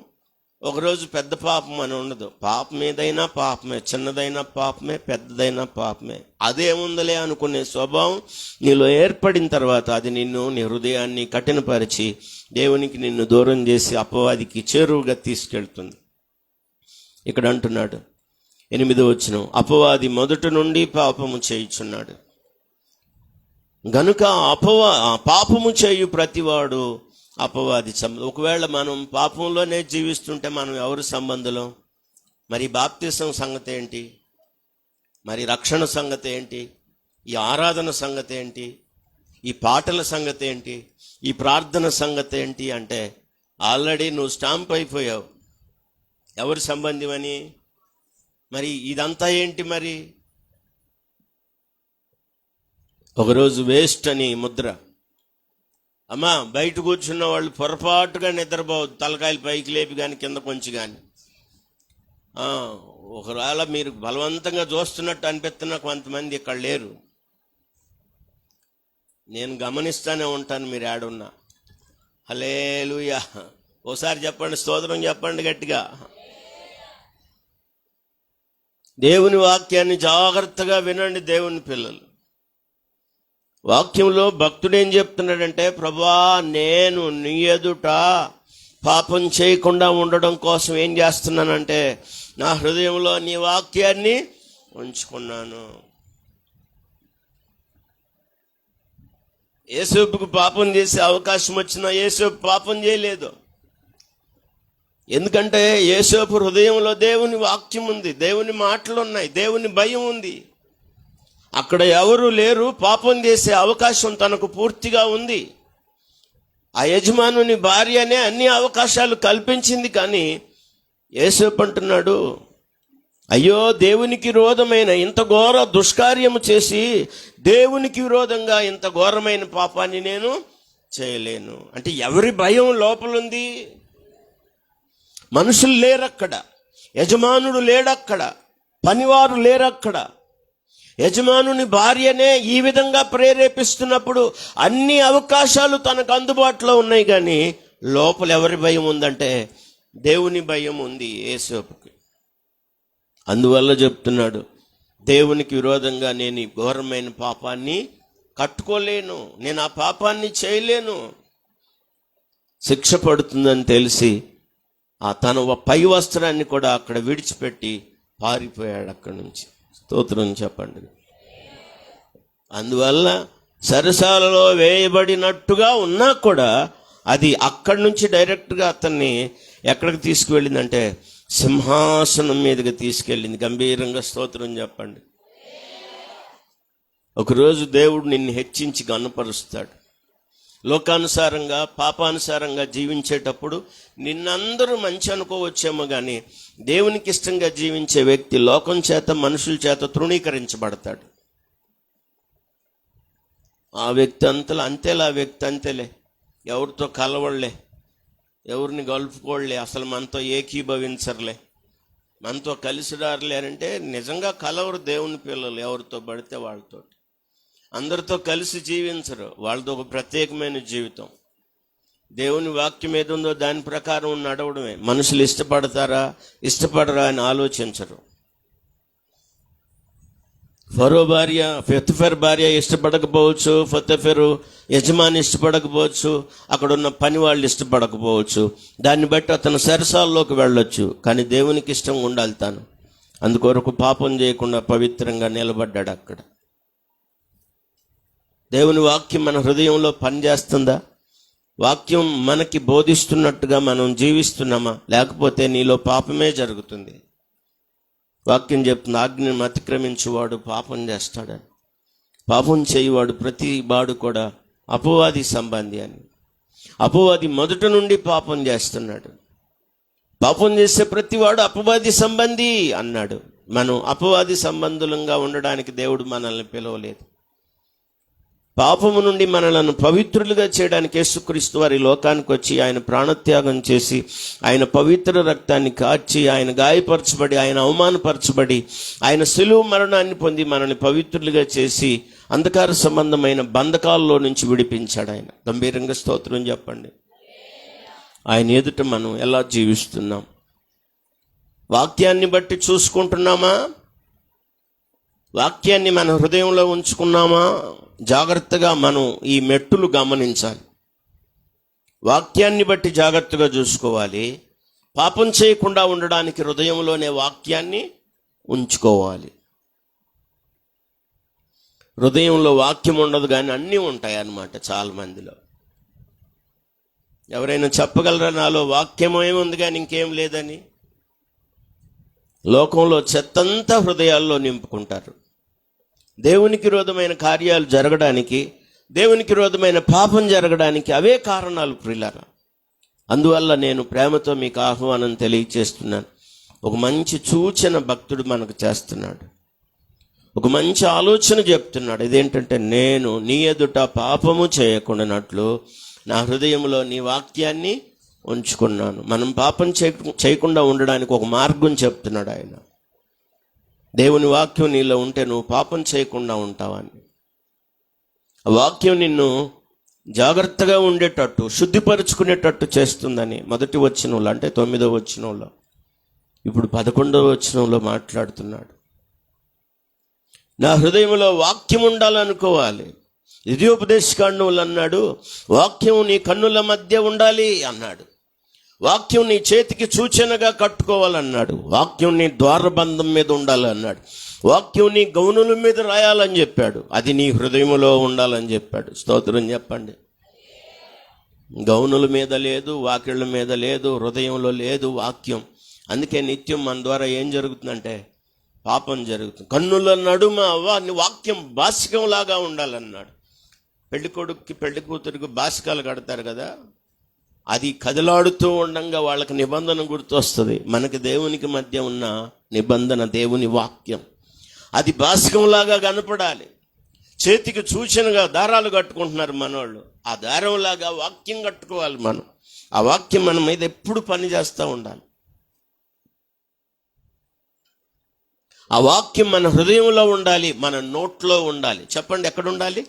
ఒకరోజు పెద్ద పాపం అని ఉండదు. పాపం ఏదైనా పాపమే, చిన్నదైనా పాపమే, పెద్దదైనా పాపమే. అదేముందలే అనుకునే స్వభావం నీలో ఏర్పడిన తర్వాత అది నిన్ను, నీ హృదయాన్ని కఠినపరిచి దేవునికి నిన్ను దూరం చేసి అపవాదికి చేరువుగా తీసుకెళ్తుంది. ఇక్కడ అంటున్నాడు 8వ వచనం, అపవాది మొదటి నుండి పాపము చేయుచున్నాడు గనుక పాపము చేయు ప్రతివాడు అపవాది సంబంధం. ఒకవేళ మనం పాపంలోనే జీవిస్తుంటే మనం ఎవరి సంబంధులం? మరి బాప్తిసం సంగతి ఏంటి? మరి రక్షణ సంగతి ఏంటి? ఈ ఆరాధన సంగతి ఏంటి? ఈ పాటల సంగతి ఏంటి? ఈ ప్రార్థన సంగతి ఏంటి? అంటే ఆల్రెడీ నువ్వు స్టాంప్ అయిపోయావు ఎవరి సంబంధమని. మరి ఇదంతా ఏంటి? మరి ఒకరోజు వేస్ట్ అని ముద్ర. అమ్మా, బయట కూర్చున్న వాళ్ళు పొరపాటుగా నిద్రపోవద్దు, తలకాయలు పైకి లేపి కానీ కింద కొంచెం కానీ. ఒకవేళ మీరు బలవంతంగా చూస్తున్నట్టు అనిపిస్తున్న కొంతమంది ఇక్కడ లేరు, నేను గమనిస్తూనే ఉంటాను. మీరు ఆడున్నా. హల్లెలూయా. ఓసారి చెప్పండి, స్తోత్రం చెప్పండి గట్టిగా. దేవుని వాక్యాన్ని జాగ్రత్తగా వినండి దేవుని పిల్లలు. వాక్యంలో భక్తుడు ఏం చెప్తున్నాడంటే, ప్రభువా, నేను నీ ఎదుట పాపం చేయకుండా ఉండడం కోసం ఏం చేస్తున్నానంటే నా హృదయంలో నీ వాక్యాన్ని ఉంచుకున్నాను. యేసోపుకు పాపం చేసే అవకాశం వచ్చినా యేసోపు పాపం చేయలేదు. ఎందుకంటే యేసోపు హృదయంలో దేవుని వాక్యం ఉంది, దేవుని మాటలు ఉన్నాయి, దేవుని భయం ఉంది. అక్కడ ఎవరు లేరు, పాపం చేసే అవకాశం తనకు పూర్తిగా ఉంది. ఆ యజమానుని భార్యనే అన్ని అవకాశాలు కల్పించింది. కానీ యేసోపు అంటున్నాడు, అయ్యో, దేవునికి విరోధమైన ఇంత ఘోర దుష్కార్యము చేసి దేవునికి విరోధంగా ఇంత ఘోరమైన పాపాన్ని నేను చేయలేను. అంటే ఎవరి భయం లోపలుంది? మనుషులు లేరక్కడ, యజమానుడు లేడక్కడ, పనివారు లేరక్కడ. యజమానుని భార్యనే ఈ విధంగా ప్రేరేపిస్తున్నప్పుడు అన్ని అవకాశాలు తనకు అందుబాటులో ఉన్నాయి, కానీ లోపల ఎవరి భయం ఉందంటే దేవుని భయం ఉంది యేసేపుకి. అందువల్ల చెప్తున్నాడు, దేవునికి విరోధంగా నేను ఈ ఘోరమైన పాపాన్ని కట్టుకోలేను, నేను ఆ పాపాన్ని చేయలేను, శిక్ష పడుతుందని తెలిసి తన పై వస్త్రాన్ని కూడా అక్కడ విడిచిపెట్టి పారిపోయాడు అక్కడి నుంచి. స్తోత్రం చెప్పండి. అందువల్ల సరసాలలో వేయబడినట్టుగా ఉన్నా కూడా అది అక్కడి నుంచి డైరెక్ట్గా అతన్ని ఎక్కడికి తీసుకువెళ్ళిందంటే సింహాసనం మీదకి తీసుకెళ్ళింది. గంభీరంగా స్తోత్రం చెప్పండి. ఒకరోజు దేవుడు నిన్ను హెచ్చించి గనుపరుస్తాడు. లోకానుసారంగా పాపానుసారంగా జీవించేటప్పుడు నిన్నందరూ మంచి అనుకోవచ్చేమో, కానీ దేవునికి ఇష్టంగా జీవించే వ్యక్తి లోకం చేత మనుషుల చేత తృణీకరించబడతాడు. ఆ వ్యక్తి అంతేలే, ఆ వ్యక్తి అంతేలే, ఎవరితో కలవడలే, ఎవరిని గలుపుకోడలే, అసలు మనతో ఏకీభవించరులే, మనతో కలిసి రారులే అంటే నిజంగా కలవరు దేవుని పిల్లలు. ఎవరితో పడితే వాళ్ళతో, అందరితో కలిసి జీవించరు. వాళ్ళతో ఒక ప్రత్యేకమైన జీవితం. దేవుని వాక్యం ఏది ఉందో దాని ప్రకారం నడవడమే. మనుషులు ఇష్టపడతారా ఇష్టపడరా అని ఆలోచించరు. ఫరో భార్య పొతిఫెర భార్య ఇష్టపడకపోవచ్చు, పొతిఫెరు యజమాని ఇష్టపడకపోవచ్చు, అక్కడ ఉన్న పని వాళ్ళు ఇష్టపడకపోవచ్చు. దాన్ని బట్టి అతను సరసాల్లోకి వెళ్ళొచ్చు, కానీ దేవునికి ఇష్టం ఉండాలి తాను. అందుకొరకు పాపం చేయకుండా పవిత్రంగా నిలబడ్డాడు అక్కడ. దేవుని వాక్యం మన హృదయంలో పనిచేస్తుందా? వాక్యం మనకి బోధిస్తున్నట్టుగా మనం జీవిస్తున్నామా? లేకపోతే నీలో పాపమే జరుగుతుంది. వాక్యం చెప్తుంది, ఆజ్ఞను అతిక్రమించువాడు పాపం చేస్తాడని. పాపం చేయువాడు ప్రతి వాడు కూడా అపవాది సంబంధి అని. అపవాది మొదట నుండి పాపం చేస్తున్నాడు. పాపం చేసే ప్రతివాడు అపవాది సంబంధి అన్నాడు. మనం అపవాది సంబంధులంగా ఉండడానికి దేవుడు మనల్ని పిలవలేదు. పాపము నుండి మనలను పవిత్రులుగా చేయడానికి యేసుక్రీస్తు వారి లోకానికి వచ్చి ఆయన ప్రాణత్యాగం చేసి ఆయన పవిత్ర రక్తాన్ని కార్చి ఆయన గాయపరచబడి ఆయన అవమానపరచబడి ఆయన శిలువ మరణాన్ని పొంది మనల్ని పవిత్రులుగా చేసి అంధకార సంబంధమైన బంధకాల్లో నుంచి విడిపించాడు ఆయన. గంభీరంగా స్తోత్రం చెప్పండి. ఆయన ఎదుట మనం ఎలా జీవిస్తున్నాం? వాక్యాన్ని బట్టి చూసుకుంటున్నామా? వాక్యాన్ని మన హృదయంలో ఉంచుకున్నామా? జాగ్రత్తగా మనం ఈ మెట్టులు గమనించాలి. వాక్యాన్ని బట్టి జాగ్రత్తగా చూసుకోవాలి. పాపం చేయకుండా ఉండడానికి హృదయంలోనే వాక్యాన్ని ఉంచుకోవాలి. హృదయంలో వాక్యం ఉండదు, కానీ అన్నీ ఉంటాయి అన్నమాట చాలా మందిలో. ఎవరైనా చెప్పగలరా నాలో వాక్యం ఏముంది కానీ ఇంకేం లేదని? లోకంలో చెత్తంతా హృదయాల్లో నింపుకుంటారు. దేవునికి విరోధమైన కార్యాలు జరగడానికి, దేవునికి విరోధమైన పాపం జరగడానికి అవే కారణాలు ప్రియులారా. అందువల్ల నేను ప్రేమతో మీకు ఆహ్వానం తెలియచేస్తున్నాను. ఒక మంచి సూచన భక్తుడు మనకు చేస్తున్నాడు. ఒక మంచి ఆలోచన చెప్తున్నాడు. ఇదేంటంటే, నేను నీ ఎదుట పాపము చేయకుండానట్లు నా హృదయంలో నీ వాక్యాన్ని ఉంచుకున్నాను. మనం పాపం చేయకుండా ఉండడానికి ఒక మార్గం చెప్తున్నాడు ఆయన. దేవుని వాక్యం నీలో ఉంటే నువ్వు పాపం చేయకుండా ఉంటావని. ఆ వాక్యం నిన్ను జాగ్రత్తగా ఉండేటట్టు, శుద్ధిపరుచుకునేటట్టు చేస్తుందని మొదటి వచనంలో, అంటే 9వ వచనంలో, ఇప్పుడు 11వ వచనంలో మాట్లాడుతున్నాడు. నా హృదయంలో వాక్యం ఉండాలనుకోవాలి. ద్వితీయోపదేశకాండంలో అన్నాడు, వాక్యం నీ కన్నుల మధ్య ఉండాలి అన్నాడు. వాక్యం నీ చేతికి సూచనగా కట్టుకోవాలన్నాడు. వాక్యం నీ ద్వారబంధం మీద ఉండాలి అన్నాడు. వాక్యం నీ గౌనుల మీద రాయాలని చెప్పాడు. అది నీ హృదయంలో ఉండాలని చెప్పాడు. స్తోత్రం చెప్పండి. గౌనుల మీద లేదు, వాకిళ్ళ మీద లేదు, హృదయంలో లేదు వాక్యం. అందుకే నిత్యం మన ద్వారా ఏం జరుగుతుందంటే పాపం జరుగుతుంది. కన్నుల నడుమ వాక్యం బాసికంలాగా ఉండాలన్నాడు. పెళ్లి కొడుక్కి పెళ్లి కూతురికి బాసికాలు కడతారు కదా, అది కదలాడుతూ ఉండగా వాళ్ళకి నిబంధన గుర్తొస్తుంది. మనకి దేవునికి మధ్య ఉన్న నిబంధన దేవుని వాక్యం. అది బాసికంలాగా కనపడాలి. చేతికి సూచనగా దారాలు కట్టుకుంటున్నారు మనోళ్ళు. ఆ దారంలాగా వాక్యం కట్టుకోవాలి మనం. ఆ వాక్యం మన మీద ఎప్పుడు పని చేస్తూ ఉండాలి. ఆ వాక్యం మన హృదయంలో ఉండాలి, మన నోట్లో ఉండాలి. చెప్పండి, ఎక్కడ ఉండాలి?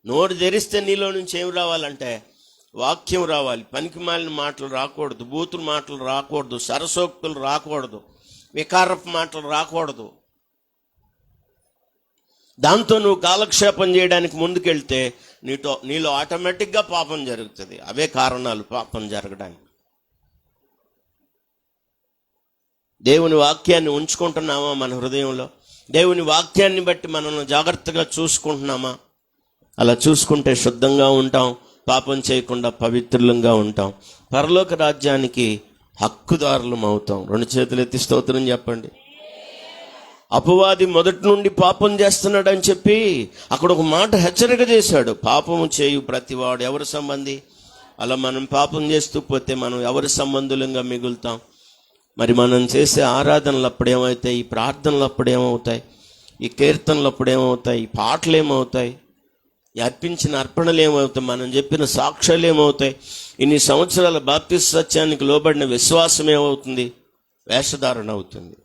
నోరు తెరిస్తే నీలో నుంచి ఏం రావాలంటే వాక్యం రావాలి. పనికిమాలిన మాటలు రాకూడదు, బూతుల మాటలు రాకూడదు, సరసోక్తులు రాకూడదు, వికారపు మాటలు రాకూడదు. దాంతో నువ్వు కాలక్షేపం చేయడానికి ముందుకెళ్తే నీలో ఆటోమేటిక్గా పాపం జరుగుతుంది. అవే కారణాలు పాపం జరగడానికి. దేవుని వాక్యాన్ని ఉంచుకుంటున్నామా మన హృదయంలో? దేవుని వాక్యాన్ని బట్టి మనల్ని జాగ్రత్తగా చూసుకుంటున్నామా? అలా చూసుకుంటే శుద్ధంగా ఉంటాం, పాపం చేయకుండా పవిత్రులంగా ఉంటాం, పరలోక రాజ్యానికి హక్కుదారులం అవుతాం. 2 చేతులు ఎత్తి స్తోత్రం చెప్పండి. అపవాది మొదటి నుండి పాపం చేస్తున్నాడని చెప్పి అక్కడ ఒక మాట హెచ్చరిక చేశాడు. పాపము చేయు ప్రతివాడు ఎవరి సంబంధి? అలా మనం పాపం చేస్తూ పోతే మనం ఎవరి సంబంధులంగా మిగులుతాం? మరి మనం చేసే ఆరాధనలు అప్పుడేమవుతాయి, ఈ ప్రార్థనలు అప్పుడేమవుతాయి, ఈ కీర్తనలు అప్పుడేమవుతాయి, ఈ పాటలు ఏమవుతాయి, ఈ అర్పించిన అర్పణలు ఏమవుతాయి, మనం చెప్పిన సాక్ష్యాలు ఏమవుతాయి, ఇన్ని సంవత్సరాల బాప్తిస్మ సత్యానికి లోబడిన విశ్వాసం ఏమవుతుంది? వేషధారణ అవుతుంది.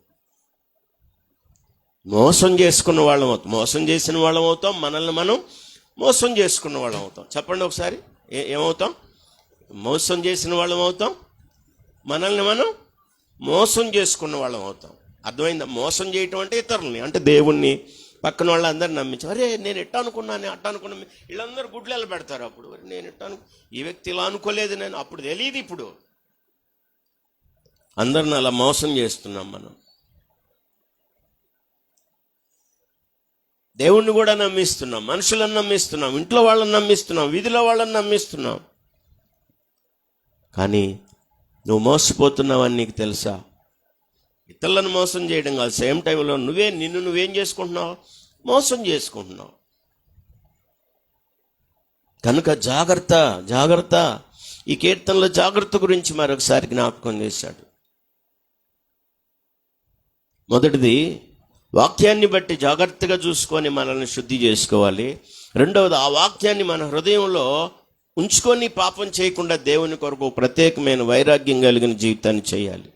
మోసం చేసుకున్న వాళ్ళం అవుతాం, మోసం చేసిన వాళ్ళం అవుతాం, మనల్ని మనం మోసం చేసుకున్న వాళ్ళం అవుతాం. చెప్పండి ఒకసారి, ఏమవుతాం? మోసం చేసిన వాళ్ళం అవుతాం, మనల్ని మనం మోసం చేసుకున్న వాళ్ళం అవుతాం. అర్థమైందా? మోసం చేయటం అంటే ఇతరులని, అంటే దేవుణ్ణి, పక్కన వాళ్ళందరూ నమ్మించి, అరే నేను ఎట్ట అనుకున్నాను, అట్ట అనుకున్నాను. వీళ్ళందరూ గుడ్లు పెడతారు. అప్పుడు నేను ఎట్ట ఈ వ్యక్తి ఇలా అనుకోలేదు, నేను అప్పుడు తెలియదు. ఇప్పుడు అందరిని అలా మోసం చేస్తున్నాం మనం. దేవుణ్ణి కూడా నమ్మిస్తున్నాం, మనుషులను నమ్మిస్తున్నాం, ఇంట్లో వాళ్ళని నమ్మిస్తున్నాం, వీధిలో వాళ్ళని నమ్మిస్తున్నాం. కానీ నువ్వు మోసపోతున్నావని నీకు తెలుసా? ఇతరులను మోసం చేయడం కాదు, సేమ్ టైంలో నువ్వేం చేసుకుంటున్నావు? మోసం చేసుకుంటున్నావు. కనుక జాగ్రత్త, జాగ్రత్త. ఈ కీర్తనలో జాగ్రత్త గురించి మరొకసారి జ్ఞాపకం చేశాడు. మొదటిది, వాక్యాన్ని బట్టి జాగ్రత్తగా చూసుకొని మనల్ని శుద్ధి చేసుకోవాలి. రెండవది, ఆ వాక్యాన్ని మన హృదయంలో ఉంచుకొని పాపం చేయకుండా దేవుని కొరకు ప్రత్యేకమైన వైరాగ్యం కలిగిన జీవితాన్ని చేయాలి.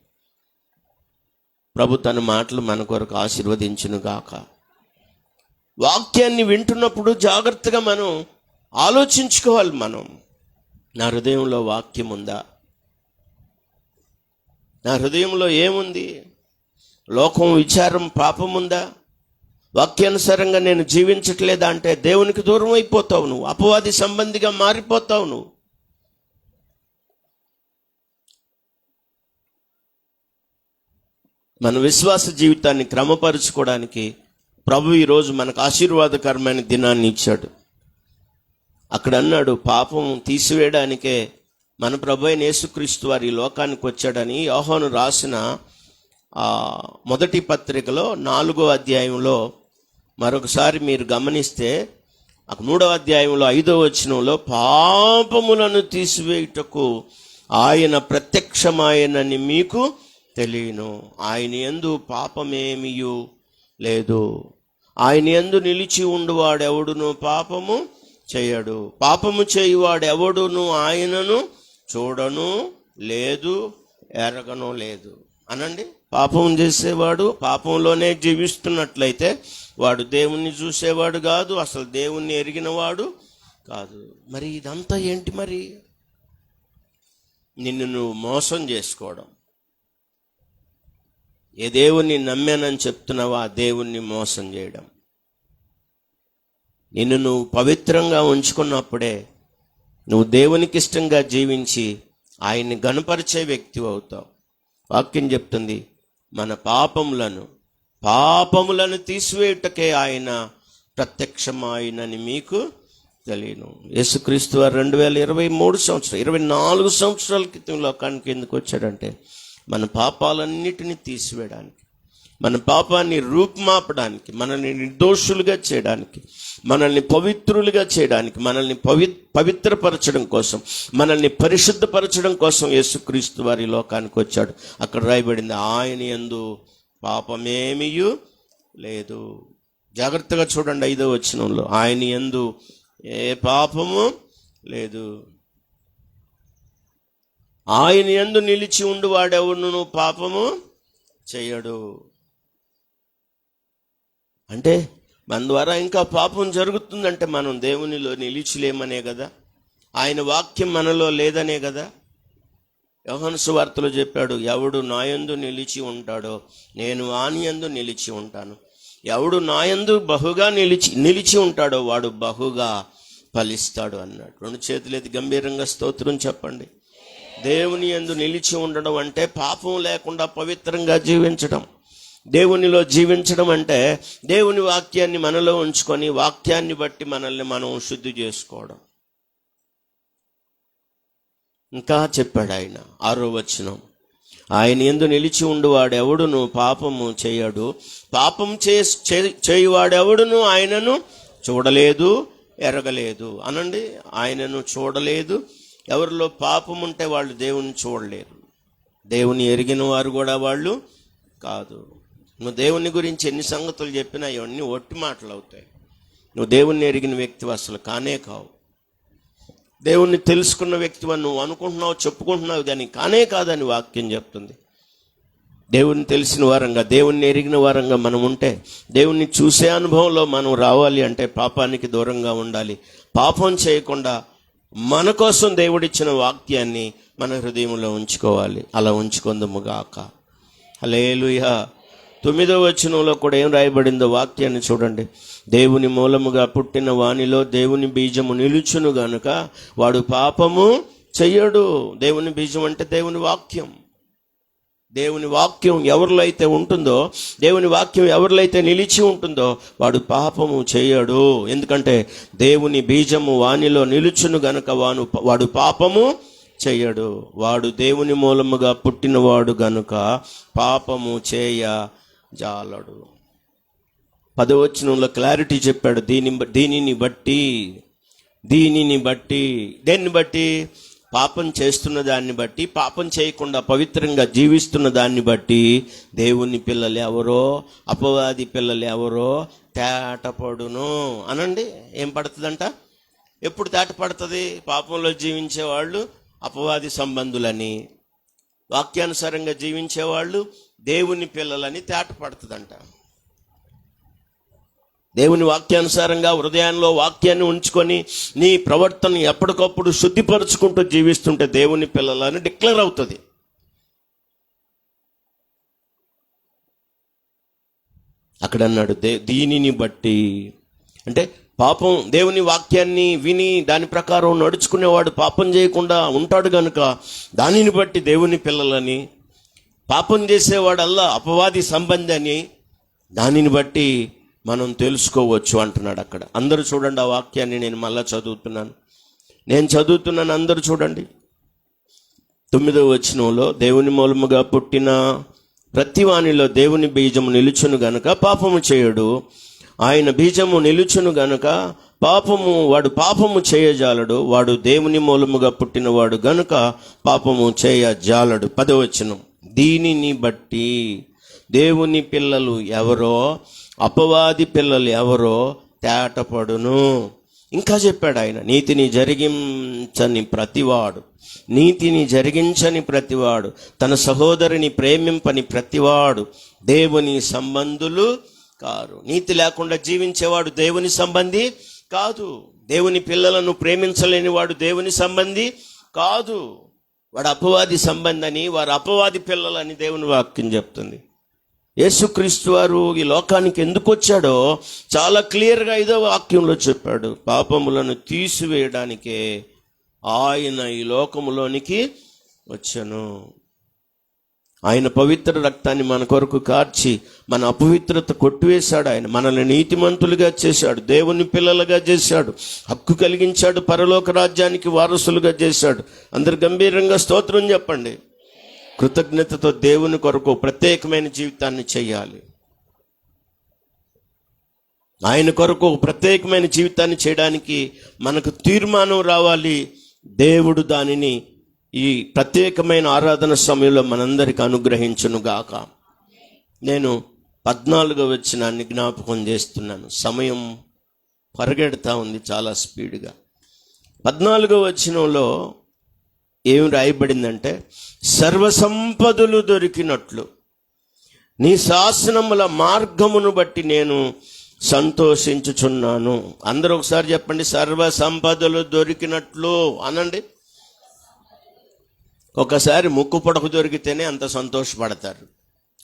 ప్రభు తన మాటలు మన కొరకు ఆశీర్వదించును గాక. వాక్యాన్ని వింటున్నప్పుడు జాగ్రత్తగా మనం ఆలోచించుకోవాలి. నా హృదయంలో వాక్యం ఉందా? నా హృదయంలో ఏముంది? లోకం, విచారం, పాపం ఉందా? వాక్యానుసారంగా నేను జీవించట్లేదా అంటే దేవునికి దూరం అయిపోతావు నువ్వు, అపవాది సంబంధిగా మారిపోతావు నువ్వు. మన విశ్వాస జీవితాన్ని క్రమపరుచుకోవడానికి ప్రభు ఈరోజు మనకు ఆశీర్వాదకరమైన దినాన్ని ఇచ్చాడు. అక్కడ అన్నాడు, పాపం తీసివేయడానికే మన ప్రభు అయిన యేసుక్రీస్తు వారి లోకానికి వచ్చాడని యోహాను రాసిన మొదటి పత్రికలో 4వ అధ్యాయంలో మరొకసారి మీరు గమనిస్తే 3వ అధ్యాయంలో 5వ వచనంలో, పాపములను తీసివేయుటకు ఆయన ప్రత్యక్షమాయనని మీకు తెలియను, ఆయన యందు పాపమేమియు లేదు, ఆయన యందు నిలిచి ఉండువాడెవడును పాపము చేయడు, పాపము చేయువాడెవడును ఆయనను చూడను లేదు, ఎరగను లేదు. అనండి, పాపం చేసేవాడు పాపంలోనే జీవిస్తున్నట్లయితే వాడు దేవుణ్ణి చూసేవాడు కాదు, అసలు దేవుణ్ణి ఎరిగినవాడు కాదు. మరి ఇదంతా ఏంటి? మరి నిన్ను నువ్వు మోసం చేసుకోవడం. ఏ దేవుణ్ణి నమ్మానని చెప్తున్నావో ఆ దేవుణ్ణి మోసం చేయడం. నిన్ను నువ్వు పవిత్రంగా ఉంచుకున్నప్పుడే నువ్వు దేవునికి ఇష్టంగా జీవించి ఆయన్ని గణపరిచే వ్యక్తి అవుతావు. వాక్యం చెప్తుంది, మన పాపములను తీసివేయుటకే ఆయన ప్రత్యక్షమాయనని మీకు తెలియను. యేసుక్రీస్తు వారు 24 సంవత్సరాల క్రితం లోకానికి ఎందుకు వచ్చాడంటే మన పాపాలన్నిటినీ తీసివేయడానికి, మన పాపాన్ని రూపుమాపడానికి, మనల్ని నిర్దోషులుగా చేయడానికి, మనల్ని పవిత్రులుగా చేయడానికి, మనల్ని పవిత్రపరచడం కోసం, మనల్ని పరిశుద్ధపరచడం కోసం యేసుక్రీస్తు వారి లోకానికి వచ్చాడు. అక్కడ రాయబడింది, ఆయన యందు పాపమేమియు లేదు. జాగ్రత్తగా చూడండి 5వ వచనంలో, ఆయన యందు ఏ పాపము లేదు, ఆయన యందు నిలిచి ఉండువాడెవడును పాపము చేయడు. అంటే మన ద్వారా ఇంకా పాపం జరుగుతుందంటే మనం దేవునిలో నిలిచిలేమనే కదా, ఆయన వాక్యం మనలో లేదనే కదా. యోహాను సువార్తలో చెప్పాడు, ఎవడు నాయందు నిలిచి ఉంటాడో నేను వానియందు నిలిచి ఉంటాను. ఎవడు నాయందు బహుగా నిలిచి ఉంటాడో వాడు బహుగా ఫలిస్తాడు అన్నాడు. 2 చేతులెత్తి గంభీరంగా స్తోత్రం చెప్పండి. దేవుని యందు నిలిచి ఉండడం అంటే పాపం లేకుండా పవిత్రంగా జీవించడం. దేవునిలో జీవించడం అంటే దేవుని వాక్యాన్ని మనలో ఉంచుకొని వాక్యాన్ని బట్టి మనల్ని మనం శుద్ధి చేసుకోవడం. ఇంకా చెప్పాడు ఆయన 6వ వచనం, ఆయన యందు నిలిచి ఉండువాడు ఎవడును పాపము చేయడు, పాపం చేయువాడెవడును ఆయనను చూడలేదు ఎరగలేదు. అనండి, ఆయనను చూడలేదు. ఎవరిలో పాపం ఉంటే వాళ్ళు దేవుని చూడలేరు. దేవుని ఎరిగిన వారు కూడా వాళ్ళు కాదు. నువ్వు దేవుని గురించి ఎన్ని సంగతులు చెప్పినా ఇవన్నీ ఒట్టి మాటలు అవుతాయి. నువ్వు దేవుణ్ణి ఎరిగిన వ్యక్తివి అసలు కానే కావు. దేవుణ్ణి తెలుసుకున్న వ్యక్తివని నువ్వు అనుకుంటున్నావు, చెప్పుకుంటున్నావు, దాన్ని కానే కాదని వాక్యం చెప్తుంది. దేవుణ్ణి తెలిసిన వారంగా, దేవుణ్ణి ఎరిగిన వారంగా మనం ఉంటే, దేవుణ్ణి చూసే అనుభవంలో మనం రావాలి అంటే పాపానికి దూరంగా ఉండాలి. పాపం చేయకుండా మన కోసం దేవుడిచ్చిన వాక్యాన్ని మన హృదయంలో ఉంచుకోవాలి. అలా ఉంచుకుందుముగాక. హల్లెలూయా. 9వ వచనంలో కూడా ఏం రాయబడిందో వాక్యాన్ని చూడండి. దేవుని మూలముగా పుట్టిన వానిలో దేవుని బీజము నిలుచును గనుక వాడు పాపము చెయ్యడు. దేవుని బీజం అంటే దేవుని వాక్యం. దేవుని వాక్యం ఎవరిలో అయితే ఉంటుందో, దేవుని వాక్యం ఎవరిలో అయితే నిలిచి ఉంటుందో వాడు పాపము చేయడు. ఎందుకంటే దేవుని బీజము వానిలో నిలుచును గనుక వాడు పాపము చేయడు. వాడు దేవుని మూలముగా పుట్టినవాడు గనుక పాపము చేయ జాలడు. 10వ వచనంలో క్లారిటీ చెప్పాడు. దీనిని బట్టి దేన్ని బట్టి? పాపం చేస్తున్న దాన్ని బట్టి, పాపం చేయకుండా పవిత్రంగా జీవిస్తున్న దాన్ని బట్టి దేవుని పిల్లలు ఎవరో, అపవాది పిల్లలు ఎవరో తేటపడును. అనండి, ఏం పడుతుందంట? ఎప్పుడు తేట పడుతుంది? పాపంలో జీవించేవాళ్ళు అపవాది సంబంధులని, వాక్యానుసారంగా జీవించేవాళ్ళు దేవుని పిల్లలని తేట పడుతుందంట. దేవుని వాక్యానుసారంగా హృదయంలో వాక్యాన్ని ఉంచుకొని నీ ప్రవర్తన ఎప్పటికప్పుడు శుద్ధిపరుచుకుంటూ జీవిస్తుంటే దేవుని పిల్లలని డిక్లేర్ అవుతుంది. అక్కడ అన్నాడు దీనిని బట్టి అంటే పాపం, దేవుని వాక్యాన్ని విని దాని ప్రకారం నడుచుకునేవాడు పాపం చేయకుండా ఉంటాడు కనుక దానిని బట్టి దేవుని పిల్లలని, పాపం చేసేవాడల్లా అపవాది సంబంధి అని దానిని బట్టి మనం తెలుసుకోవచ్చు అంటున్నాడు అక్కడ. అందరూ చూడండి ఆ వాక్యాన్ని. నేను మళ్ళా చదువుతున్నాను, అందరూ చూడండి. 9వ వచనంలో దేవుని మూలముగా పుట్టిన ప్రతి వానిలో దేవుని బీజము నిలుచును గనుక పాపము చేయడు. ఆయన బీజము నిలుచును గనుక వాడు పాపము చేయజాలడు. వాడు దేవుని మూలముగా పుట్టినవాడు గనుక పాపము చేయజాలడు. 10వ వచనం, దీనిని బట్టి దేవుని పిల్లలు ఎవరో, అపవాది పిల్లలు ఎవరో తేటపడును. ఇంకా చెప్పాడు ఆయన, నీతిని జరిగించని ప్రతివాడు, తన సహోదరుని ప్రేమింపని ప్రతివాడు దేవుని సంబంధులు కారు. నీతి లేకుండా జీవించేవాడు దేవుని సంబంధి కాదు. దేవుని పిల్లలను ప్రేమించలేని వాడు దేవుని సంబంధి కాదు. వాడు అపవాది సంబంధి అని, వారు అపవాది పిల్లలని దేవుని వాక్యం చెప్తుంది. యేసుక్రీస్తు వారు ఈ లోకానికి ఎందుకు వచ్చాడో చాలా క్లియర్గా 5వ వాక్యంలో చెప్పాడు. పాపములను తీసివేయడానికే ఆయన ఈ లోకములోనికి వచ్చాను. ఆయన పవిత్ర రక్తాన్ని మన కొరకు కార్చి మన అపవిత్రత కొట్టివేశాడు. ఆయన మనల్ని నీతిమంతులుగా చేశాడు, దేవుని పిల్లలుగా చేశాడు, హక్కు కలిగించాడు, పరలోక రాజ్యానికి వారసులుగా చేశాడు. అందరు గంభీరంగా స్తోత్రం చెప్పండి. కృతజ్ఞతతో దేవుని కొరకు ప్రత్యేకమైన జీవితాన్ని చేయాలి. ఆయన కొరకు ప్రత్యేకమైన జీవితాన్ని చేయడానికి మనకు తీర్మానం రావాలి. దేవుడు దానిని ఈ ప్రత్యేకమైన ఆరాధన సమయంలో మనందరికి అనుగ్రహించునుగాక. నేను 14వ వచనాన్ని జ్ఞాపకం చేస్తున్నాను. సమయం పరిగెడతా ఉంది చాలా స్పీడ్గా. 14వ వచనంలో ఏం రాయబడిందంటే, సర్వసంపదలు దొరికినట్లు నీ శాసనముల మార్గమును బట్టి నేను సంతోషించుచున్నాను. అందరూ ఒకసారి చెప్పండి, సర్వ సంపదలు దొరికినట్లు అనండి. ఒకసారి ముక్కు పొడకు దొరికితేనే అంత సంతోషపడతారు.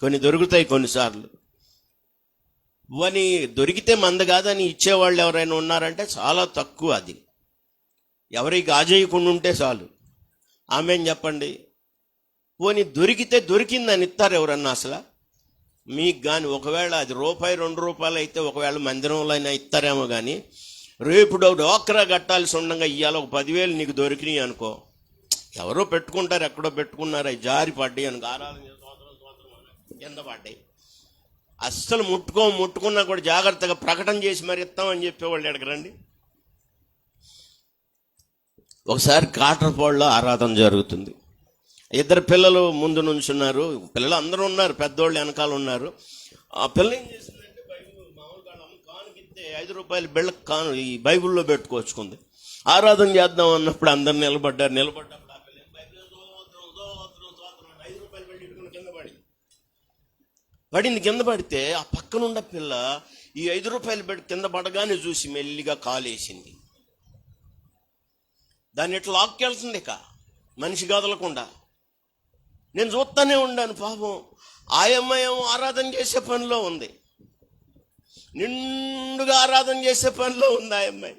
కొన్ని దొరుకుతాయి కొన్నిసార్లు. అని దొరికితే మంద కాదని ఇచ్చేవాళ్ళు ఎవరైనా ఉన్నారంటే చాలా తక్కువ. అది ఎవరికి గాజేయకుండా ఉంటే చాలు. ఆమెను చెప్పండి. పోనీ దొరికితే దొరికిందని ఇస్తారు ఎవరన్నా? అసలు మీకు కానీ ఒకవేళ అది రూపాయి 2 రూపాయలు అయితే ఒకవేళ మందిరంలో అయినా ఇస్తారేమో, కానీ రేపు డోక్రా కట్టాల్సి ఉండగా ఇవాళ ఒక 10,000 నీకు దొరికినాయి అనుకో, ఎవరో పెట్టుకుంటారు, ఎక్కడో పెట్టుకున్నారు, అవి జారి పడ్డాయి అనుకో, ఆరాధన కింద పడ్డాయి. అస్సలు ముట్టుకున్నా కూడా జాగ్రత్తగా ప్రకటన చేసి మరి ఇస్తామని చెప్పేవాళ్ళు ఎడగరండి. ఒకసారి కాటరపాడులో ఆరాధన జరుగుతుంది. 2 పిల్లలు ముందు నుంచున్నారు. పిల్లలు అందరూ ఉన్నారు, పెద్దోళ్ళు వెనకాల ఉన్నారు. ఆ పిల్ల ఏం చేసిందంటే బైబిల్ మామూలుగా కానుకిస్తే 5 రూపాయల బిళ్ళకు కాను ఈ బైబిల్లో పెట్టుకోవచ్చుకుంది. ఆరాధన చేద్దాం అన్నప్పుడు అందరు నిలబడ్డప్పుడు ఆ పిల్ల 5 రూపాయలు బిళ్ళ ఇట్టుకుని పడింది. కింద పడితే ఆ పక్కనున్న పిల్ల ఈ 5 రూపాయల బిళ్ళ కింద పడగానే చూసి మెల్లిగా కాలేసింది. దాన్ని ఇట్లా లాక్కెళ్తుంది, ఇక మనిషి కదలకుండా. నేను చూస్తూనే ఉండాను. పాపం ఆ అమ్మాయి ఏమో ఆరాధన చేసే పనిలో ఉంది, నిండుగా ఆరాధన చేసే పనిలో ఉంది ఆ అమ్మాయి.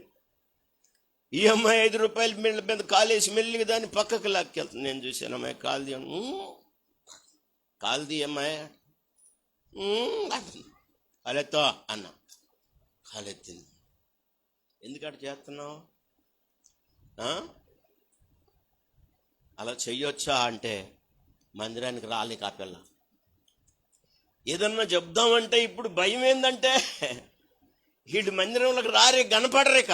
ఈ అమ్మాయి 5 రూపాయల మీద కాలేసి మెల్లిగా దాన్ని పక్కకు లాక్కెళ్తుంది. నేను చూశాను, అమ్మాయి కాల్ది అమ్మాయి కాలెత్తో అన్న. కాలెత్తింది. ఎందుకట చేస్తున్నావు? అలా చెయ్యొచ్చా అంటే మందిరానికి రాలేక ఆ పిల్ల. ఏదన్నా చెప్దామంటే ఇప్పుడు భయం ఏంటంటే వీడు మందిరంలోకి రారే, కనపడరేక.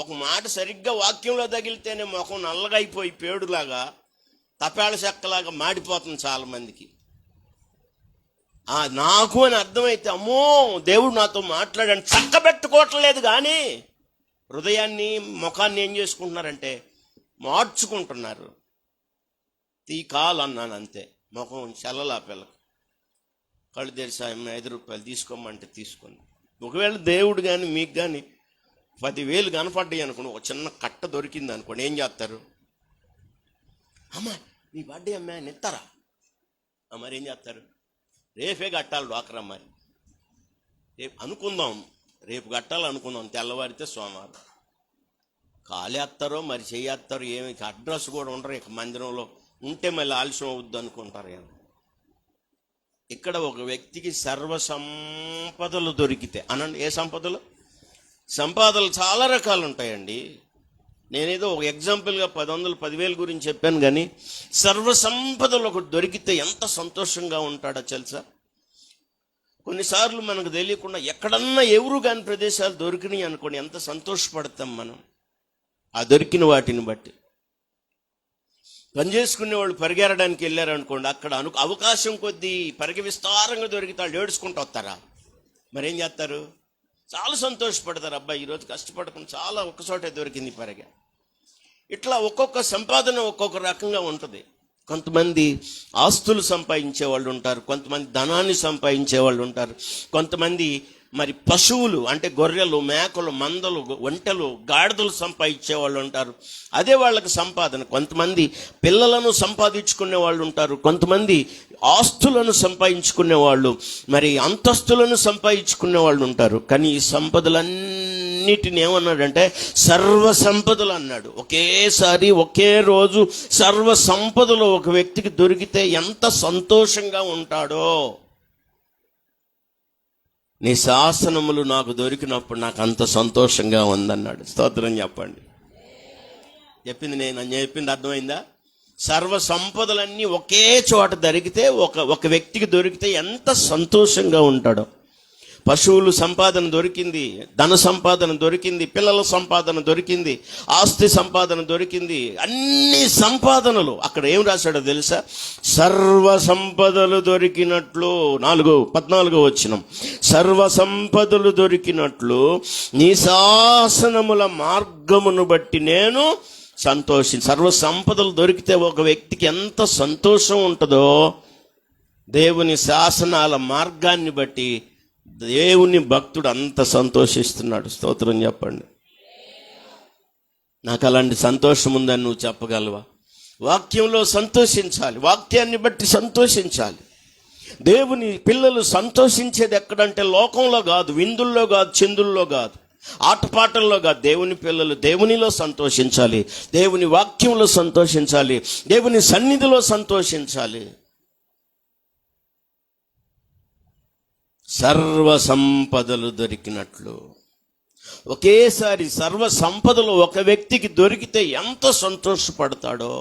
ఒక మాట సరిగ్గా వాక్యంలో తగిలితేనే ముఖం నల్లగా అయిపోయి పేడులాగా తపేళ చెక్కలాగా మాడిపోతుంది చాలా మందికి. నాకు అని అర్థమైతే అమ్మో దేవుడు నాతో మాట్లాడని చక్కబెట్టుకోవట్లేదు, కానీ హృదయాన్ని ముఖాన్ని ఏం చేసుకుంటున్నారంటే మార్చుకుంటున్నారు. కాలు అన్నాను అంతే, ముఖం చల్లలా పిల్లకి. కళ్ళు తెరిసి 5 రూపాయలు తీసుకోమంటే తీసుకుంది. ఒకవేళ దేవుడు కానీ మీకు కానీ 10,000 కనపడ్డాయి అనుకోండి, ఒక చిన్న కట్ట దొరికింది అనుకోండి, ఏం చేస్తారు? అమ్మా మీ బర్త్డే అమ్మా అని ఇస్తారా? మరి ఏం చేస్తారు? రేపే కట్టాలి డ్వాక్రా. మరి రేపు అనుకుందాం, రేపు కట్టాలనుకుందాం, తెల్లవారితే సోమవారం. కాలేస్తారో మరి చెయ్యేస్తారో ఏమి, అడ్రస్ కూడా ఉండరు ఇక మందిరంలో. ఉంటే మళ్ళీ ఆలస్యం అవుద్ది అనుకుంటారు. ఇక్కడ ఒక వ్యక్తికి సర్వ సంపదలు దొరికితే అనండి. ఏ సంపదలు? సంపాదనలు చాలా రకాలు ఉంటాయండి. నేనేదో ఒక ఎగ్జాంపుల్గా 10,000 10,000 గురించి చెప్పాను, కానీ సర్వ సంపదలు ఒకటి దొరికితే ఎంత సంతోషంగా ఉంటాడో తెలుసా? కొన్నిసార్లు మనకు తెలియకుండా ఎక్కడన్నా ఎవరు కాని ప్రదేశాలు దొరికినాయి అనుకోండి, ఎంత సంతోషపడతాం మనం ఆ దొరికిన వాటిని బట్టి. పనిచేసుకునే వాళ్ళు పరిగెరడానికి వెళ్ళారనుకోండి, అక్కడ అవకాశం కొద్దీ పరిగె విస్తారంగా దొరికితే వాళ్ళు ఏడుచుకుంటూ వస్తారా? మరేం చేస్తారు? చాలా సంతోషపడతారు. అబ్బాయి ఈరోజు కష్టపడకుండా చాలా ఒక్కచోటే దొరికింది పరిగె. ఇట్లా ఒక్కొక్క సంపాదన ఒక్కొక్క రకంగా ఉంటుంది. కొంతమంది ఆస్తులు సంపాదించే వాళ్ళు ఉంటారు, కొంతమంది ధనాన్ని సంపాదించే వాళ్ళు ఉంటారు, కొంతమంది మరి పశువులు అంటే గొర్రెలు, మేకలు, మందలు, ఒంటెలు, గాడిదలు సంపాదించే వాళ్ళు ఉంటారు, అదే వాళ్ళకి సంపాదన. కొంతమంది పిల్లలను సంపాదించుకునే వాళ్ళు ఉంటారు, కొంతమంది ఆస్తులను సంపాదించుకునే వాళ్ళు, మరి అంతస్తులను సంపాదించుకునే వాళ్ళు ఉంటారు. కానీ ఈ సంపదలన్నిటిని ఏమన్నాడంటే సర్వ సంపదలు అన్నాడు. ఒకేసారి ఒకే రోజు సర్వ సంపదలు ఒక వ్యక్తికి దొరికితే ఎంత సంతోషంగా ఉంటాడో. నీ శాసనములు నాకు దొరికినప్పుడు నాకు అంత సంతోషంగా ఉందన్నాడు. స్తోత్రం చెప్పండి. నేను చెప్పింది అర్థమైందా? సర్వ సంపదలన్నీ ఒకే చోట దొరికితే ఒక వ్యక్తికి దొరికితే ఎంత సంతోషంగా ఉంటాడో. పశువులు సంపాదన దొరికింది, ధన సంపాదన దొరికింది, పిల్లల సంపాదన దొరికింది, ఆస్తి సంపాదన దొరికింది, అన్ని సంపాదనలు. అక్కడ ఏం రాశాడో తెలుసా? సర్వ సంపదలు దొరికినట్లు 14వ వచనం, సర్వ సంపదలు దొరికినట్లు నీ శాసనముల మార్గమును బట్టి నేను సర్వ సంపదలు దొరికితే ఒక వ్యక్తికి ఎంత సంతోషం ఉంటుందో దేవుని శాసనాల మార్గాన్ని బట్టి దేవుని భక్తుడు అంత సంతోషిస్తున్నాడు. స్తోత్రం చెప్పండి. నాకు అలాంటి సంతోషం ఉందని నువ్వు చెప్పగలవా? వాక్యంలో సంతోషించాలి, వాక్యాన్ని బట్టి సంతోషించాలి. దేవుని పిల్లలు సంతోషించేది ఎక్కడంటే లోకంలో కాదు, విందుల్లో కాదు, చిందుల్లో కాదు, ఆటపాటల్లో కాదు. దేవుని పిల్లలు దేవునిలో సంతోషించాలి, దేవుని వాక్యంలో సంతోషించాలి, దేవుని సన్నిధిలో సంతోషించాలి. సర్వ సంపదలు దొరికినట్లు. ఒకేసారి సర్వ సంపదలు ఒక వ్యక్తికి దొరికితే ఎంత సంతోషపడతాడో.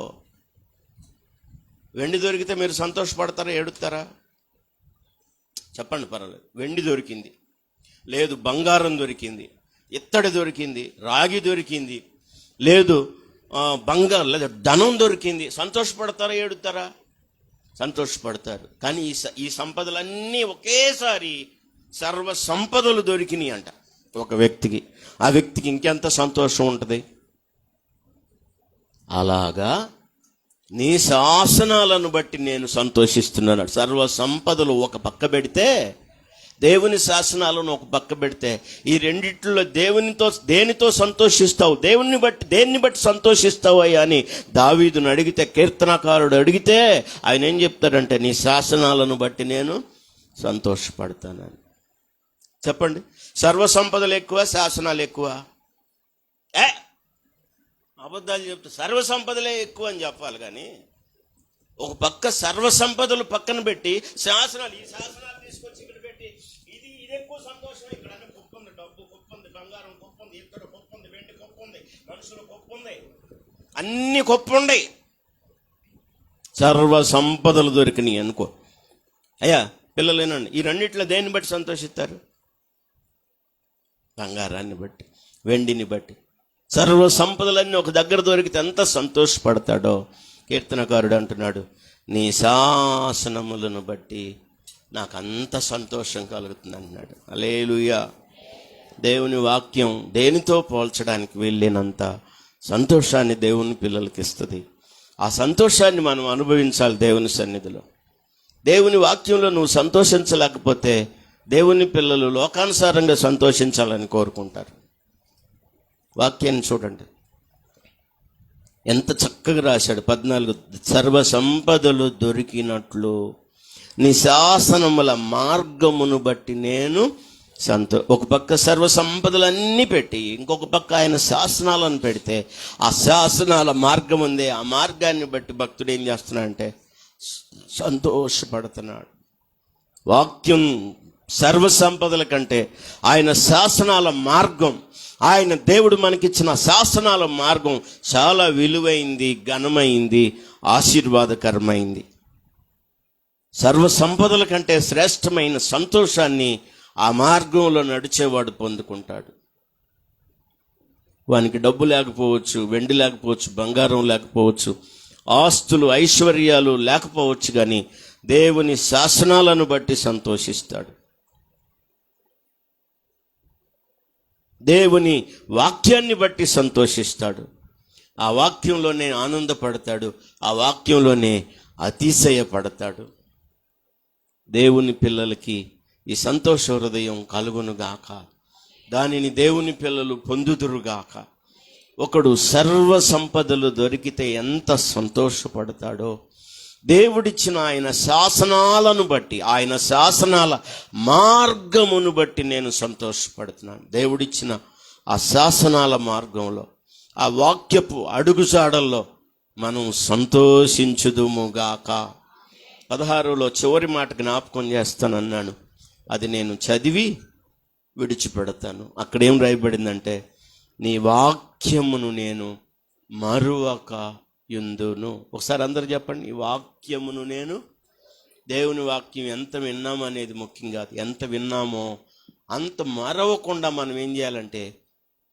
వెండి దొరికితే మీరు సంతోషపడతారా, ఏడుస్తారా? చెప్పండి, పర్వాలేదు. వెండి దొరికింది, లేదు బంగారం దొరికింది, ఇత్తడి దొరికింది, రాగి దొరికింది, లేదు బంగారం లేదా ధనం దొరికింది. సంతోషపడతారా, ఏడుతారా? సంతోషపడతారు. కానీ ఈ సంపదలన్నీ ఒకేసారి సర్వ సంపదలు దొరికినాయి అంట ఒక వ్యక్తికి. ఆ వ్యక్తికి ఇంకెంత సంతోషం ఉంటుంది? అలాగా నీ శాసనాలను బట్టి నేను సంతోషిస్తున్నాను. సర్వ సంపదలు ఒక పక్క పెడితే, దేవుని శాసనాలను ఒక పక్క పెడితే, ఈ రెండిట్లో దేనితో సంతోషిస్తావు? దేన్ని బట్టి సంతోషిస్తావు అయ్యా అని దావీదును అడిగితే, కీర్తనకారుడు అడిగితే ఆయన ఏం చెప్తాడంటే, నీ శాసనాలను బట్టి నేను సంతోషపడతానని. చెప్పండి, సర్వ సంపదలు ఎక్కువ, శాసనాలు ఎక్కువ? అబద్ధాలు చెప్తే సర్వ సంపదలే ఎక్కువ అని చెప్పాలి. కానీ ఒక పక్క సర్వ సంపదలు పక్కన పెట్టి శాసనాలు, ఈ శాసనాలు తీసుకొచ్చి ఇక్కడ పెట్టి, ఇది ఎక్కువ సంతోషం. ఇక్కడ అన్ని కుప్ప ఉంది, డబ్బు కుప్ప ఉంది, బంగారం కుప్ప ఉంది, ఇత్తడి కుప్ప ఉంది, వెండి కుప్ప ఉంది, మనుషులు కుప్ప ఉంది, అన్ని కుప్ప ఉన్నాయి. సర్వ సంపదలు దొరికినాయి అనుకో. అయ్యా పిల్లలేనండి, ఈ రెండిట్లో దేన్ని బట్టి సంతోషిస్తారు? బంగారాన్ని బట్టి, వెండిని బట్టి. సర్వ సంపదలన్నీ ఒక దగ్గర దొరికితే ఎంత సంతోషపడతాడో. కీర్తనకారుడు అంటున్నాడు, నీ శాసనములను బట్టి నాకు అంత సంతోషం కలుగుతుంది అంటున్నాడు. హల్లెలూయా. దేవుని వాక్యం దేనితో పోల్చడానికి వెళ్ళినంత సంతోషాన్ని దేవుని పిల్లలకి ఇస్తుంది. ఆ సంతోషాన్ని మనం అనుభవించాలి దేవుని సన్నిధిలో. దేవుని వాక్యంలో నువ్వు సంతోషించలేకపోతే దేవుని పిల్లలు లోకానుసారంగా సంతోషించాలని కోరుకుంటారు. వాక్యాన్ని చూడండి, ఎంత చక్కగా రాశాడు. 14, సర్వ సంపదలు దొరికినట్లు నీ శాసనముల మార్గమును బట్టి నేను ఒక పక్క సర్వ సంపదలన్నీ పెట్టి, ఇంకొక పక్క ఆయన శాసనాలను పెడితే, ఆ శాసనాల మార్గం ఉంది. ఆ మార్గాన్ని బట్టి భక్తుడు ఏం చేస్తున్నాడంటే సంతోషపడుతున్నాడు. వాక్యం సర్వ సంపదల కంటే ఆయన శాసనాల మార్గం, ఆయన దేవుడు మనకిచ్చిన శాసనాల మార్గం చాలా విలువైంది, ఘనమైంది, ఆశీర్వాదకరమైంది. సర్వ సంపదల కంటే శ్రేష్టమైన సంతోషాన్ని ఆ మార్గంలో నడిచేవాడు పొందుకుంటాడు. వానికి డబ్బు లేకపోవచ్చు, వెండి లేకపోవచ్చు, బంగారం లేకపోవచ్చు, ఆస్తులు ఐశ్వర్యాలు లేకపోవచ్చు, కానీ దేవుని శాసనాలను బట్టి సంతోషిస్తాడు. దేవుని వాక్యాన్ని బట్టి సంతోషిస్తాడు. ఆ వాక్యంలోనే ఆనందపడతాడు, ఆ వాక్యంలోనే అతిశయపడతాడు. దేవుని పిల్లలకి ఈ సంతోష హృదయం కలుగునుగాక, దానిని దేవుని పిల్లలు పొందుదురుగాక. ఒకడు సర్వ సంపదలు దొరికితే ఎంత సంతోషపడతాడో, దేవుడిచ్చిన ఆయన శాసనాలను బట్టి, ఆయన శాసనాల మార్గమును బట్టి నేను సంతోషపడుతున్నాను. దేవుడిచ్చిన ఆ శాసనాల మార్గంలో, ఆ వాక్యపు అడుగుజాడల్లో మనం సంతోషించుదుముగాక. 16లో చివరి మాట జ్ఞాపకం చేస్తానన్నాను, అది నేను చదివి విడిచిపెడతాను. అక్కడేం రాయబడిందంటే, నీ వాక్యమును నేను మరువక యుందును. ఒకసారి అందరూ చెప్పండి, ఈ వాక్యమును నేను. దేవుని వాక్యం ఎంత విన్నామో అనేది ముఖ్యం కాదు, ఎంత విన్నామో అంత మరవకుండా మనం ఏం చేయాలంటే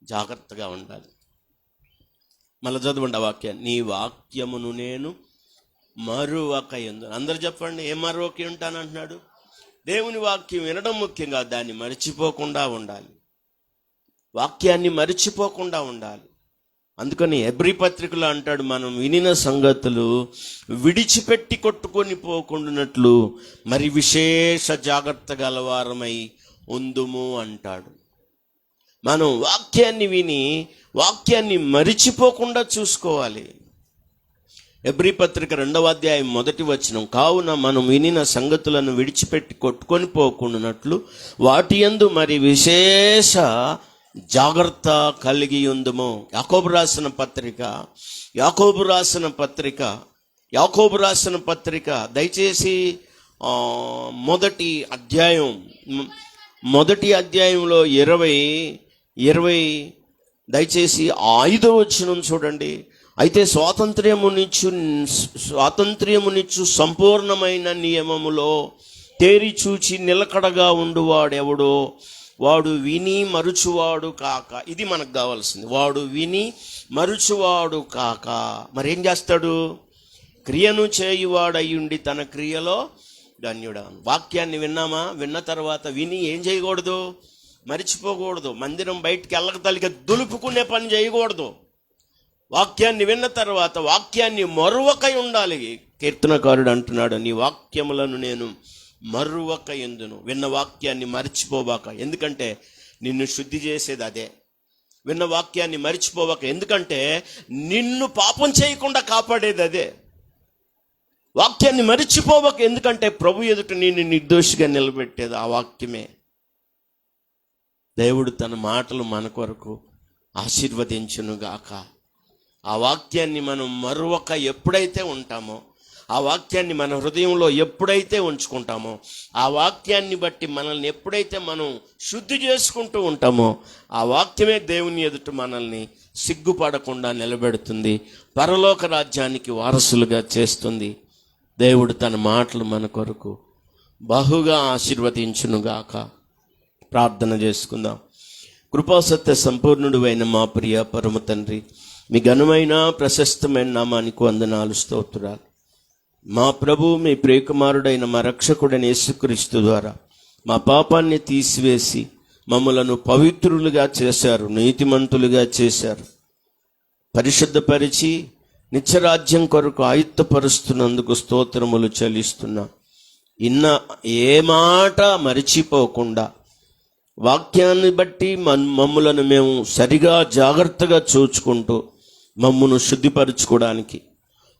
జాగ్రత్తగా ఉండాలి. మళ్ళీ చదవండి ఆ వాక్యాన్ని, నీ వాక్యమును నేను మరువక యుందును. అందరు చెప్పండి, ఏ మరువక ఉంటానంటున్నాడు? దేవుని వాక్యం వినడం ముఖ్యం కాదు, దాన్ని మరిచిపోకుండా ఉండాలి. వాక్యాన్ని మరిచిపోకుండా ఉండాలి. అందుకని హెబ్రీ పత్రికలో అంటాడు, మనం వినిన సంగతులు విడిచిపెట్టి కొట్టుకొని పోకుండానట్లు మరి విశేష జాగ్రత్త గలవారమై ఉందుము అంటాడు. మనం వాక్యాన్ని విని వాక్యాన్ని మరిచిపోకుండా చూసుకోవాలి. హెబ్రీ పత్రిక 2వ అధ్యాయం 1వ వచనం, కావున మనం వినిన సంగతులను విడిచిపెట్టి కొట్టుకొని పోకుండానట్లు వాటి యందు మరి విశేష జాగ్రత్త కలిగి ఉందుము. యాకోబు రాసిన పత్రిక దయచేసి మొదటి అధ్యాయంలో 20 దయచేసి 5వ వచనం చూడండి. అయితే స్వాతంత్ర్యమునిచ్చు సంపూర్ణమైన నియమములో తేరి చూచి నిలకడగా ఉండువాడెవడో వాడు విని మరుచువాడు కాక. ఇది మనకు కావాల్సింది. వాడు విని మరుచువాడు కాక మరేం చేస్తాడు? క్రియను చేయువాడయ్యుండి తన క్రియలో ధన్యుడా. వాక్యాన్ని విన్నామా? విన్న తర్వాత విని ఏం చేయకూడదు? మరిచిపోకూడదు. మందిరం బయటికి వెళ్ళక తల్లిగా దులుపుకునే పని చేయకూడదు. వాక్యాన్ని విన్న తర్వాత వాక్యాన్ని మరువకై ఉండాలి. కీర్తనకారుడు అంటున్నాడు, నీ వాక్యములను నేను మరువక ఎందును. విన్న వాక్యాన్ని మరిచిపోవాక, ఎందుకంటే నిన్ను శుద్ధి చేసేది అదే. విన్న వాక్యాన్ని మరిచిపోవాక, ఎందుకంటే నిన్ను పాపం చేయకుండా కాపాడేది అదే. వాక్యాన్ని మరిచిపోవాక, ఎందుకంటే ప్రభు ఎదుట నిన్ను నిర్దోషిగా నిలబెట్టేది ఆ వాక్యమే. దేవుడు తన మాటలు మన కొరకు ఆశీర్వదించునుగాక. ఆ వాక్యాన్ని మనం మరొక ఎప్పుడైతే ఉంటామో, ఆ వాక్యాన్ని మన హృదయంలో ఎప్పుడైతే ఉంచుకుంటామో, ఆ వాక్యాన్ని బట్టి మనల్ని ఎప్పుడైతే మనం శుద్ధి చేసుకుంటూ ఉంటామో, ఆ వాక్యమే దేవుని ఎదుట మనల్ని సిగ్గుపడకుండా నిలబెడుతుంది, పరలోక రాజ్యానికి వారసులుగా చేస్తుంది. దేవుడు తన మాటలు మన కొరకు బహుగా ఆశీర్వదించునుగాక. ప్రార్థన చేసుకుందాం. కృపాసత్య సంపూర్ణుడు అయిన మా ప్రియ పరమ తండ్రి, మీ ఘనమైన ప్రశస్తమైన నామానికి వందనాలు, స్తోత్రాలు. మా ప్రభు, మీ ప్రియకుమారుడైన మా రక్షకుడైన యేసుక్రీస్తు ద్వారా మా పాపాన్ని తీసివేసి మమ్మలను పవిత్రులుగా చేశారు, నీతిమంతులుగా చేశారు. పరిశుద్ధపరిచి నిత్యరాజ్యం కొరకు ఆయుత్తపరుస్తున్నందుకు స్తోత్రములు చెల్లిస్తున్నా. ఏ మాట మరిచిపోకుండా వాక్యాన్ని బట్టి మమ్ములను మేము సరిగా జాగ్రత్తగా చూచుకుంటూ మమ్మును శుద్ధిపరచుకోవడానికి,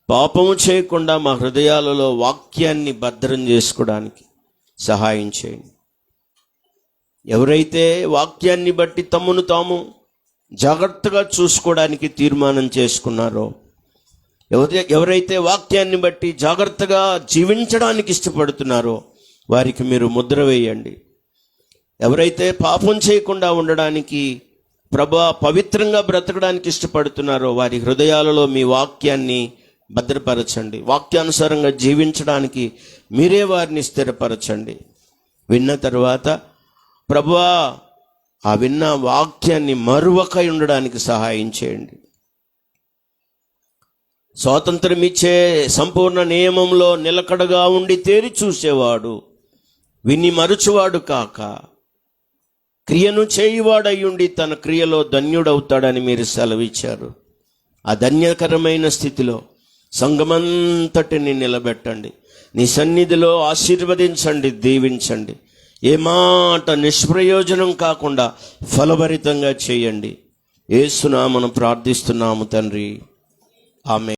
పాపము చేయకుండా మా హృదయాలలో వాక్యాన్ని భద్రం చేసుకోవడానికి సహాయం చేయండి. ఎవరైతే వాక్యాన్ని బట్టి తమను తాము జాగ్రత్తగా చూసుకోవడానికి తీర్మానం చేసుకున్నారో, ఎవరైతే వాక్యాన్ని బట్టి జాగ్రత్తగా జీవించడానికి ఇష్టపడుతున్నారో వారికి మీరు ముద్ర వేయండి. ఎవరైతే పాపం చేయకుండా ఉండడానికి, ప్రభా పవిత్రంగా బ్రతకడానికి ఇష్టపడుతున్నారో వారి హృదయాలలో మీ వాక్యాన్ని భద్రపరచండి. వాక్యానుసారంగా జీవించడానికి మీరే వారిని స్థిరపరచండి. విన్న తర్వాత ప్రభువా ఆ విన్న వాక్యాన్ని మరువక ఉండడానికి సహాయం చేయండి. స్వాతంత్రం ఇచ్చే సంపూర్ణ నియమంలో నిలకడగా ఉండి తేరి చూసేవాడు, విని మరుచువాడు కాక క్రియను చేయువాడయ్యుండి తన క్రియలో ధన్యుడవుతాడని మీరు సెలవిచ్చారు. ఆ ధన్యకరమైన స్థితిలో సంఘమంతటిని నిలబెట్టండి. నీ సన్నిధిలో ఆశీర్వదించండి, దీవించండి. ఏ మాట నిష్ప్రయోజనం కాకుండా ఫలభరితంగా చేయండి. యేసు నామమున ప్రార్థిస్తున్నాము తండ్రి, ఆమేన్.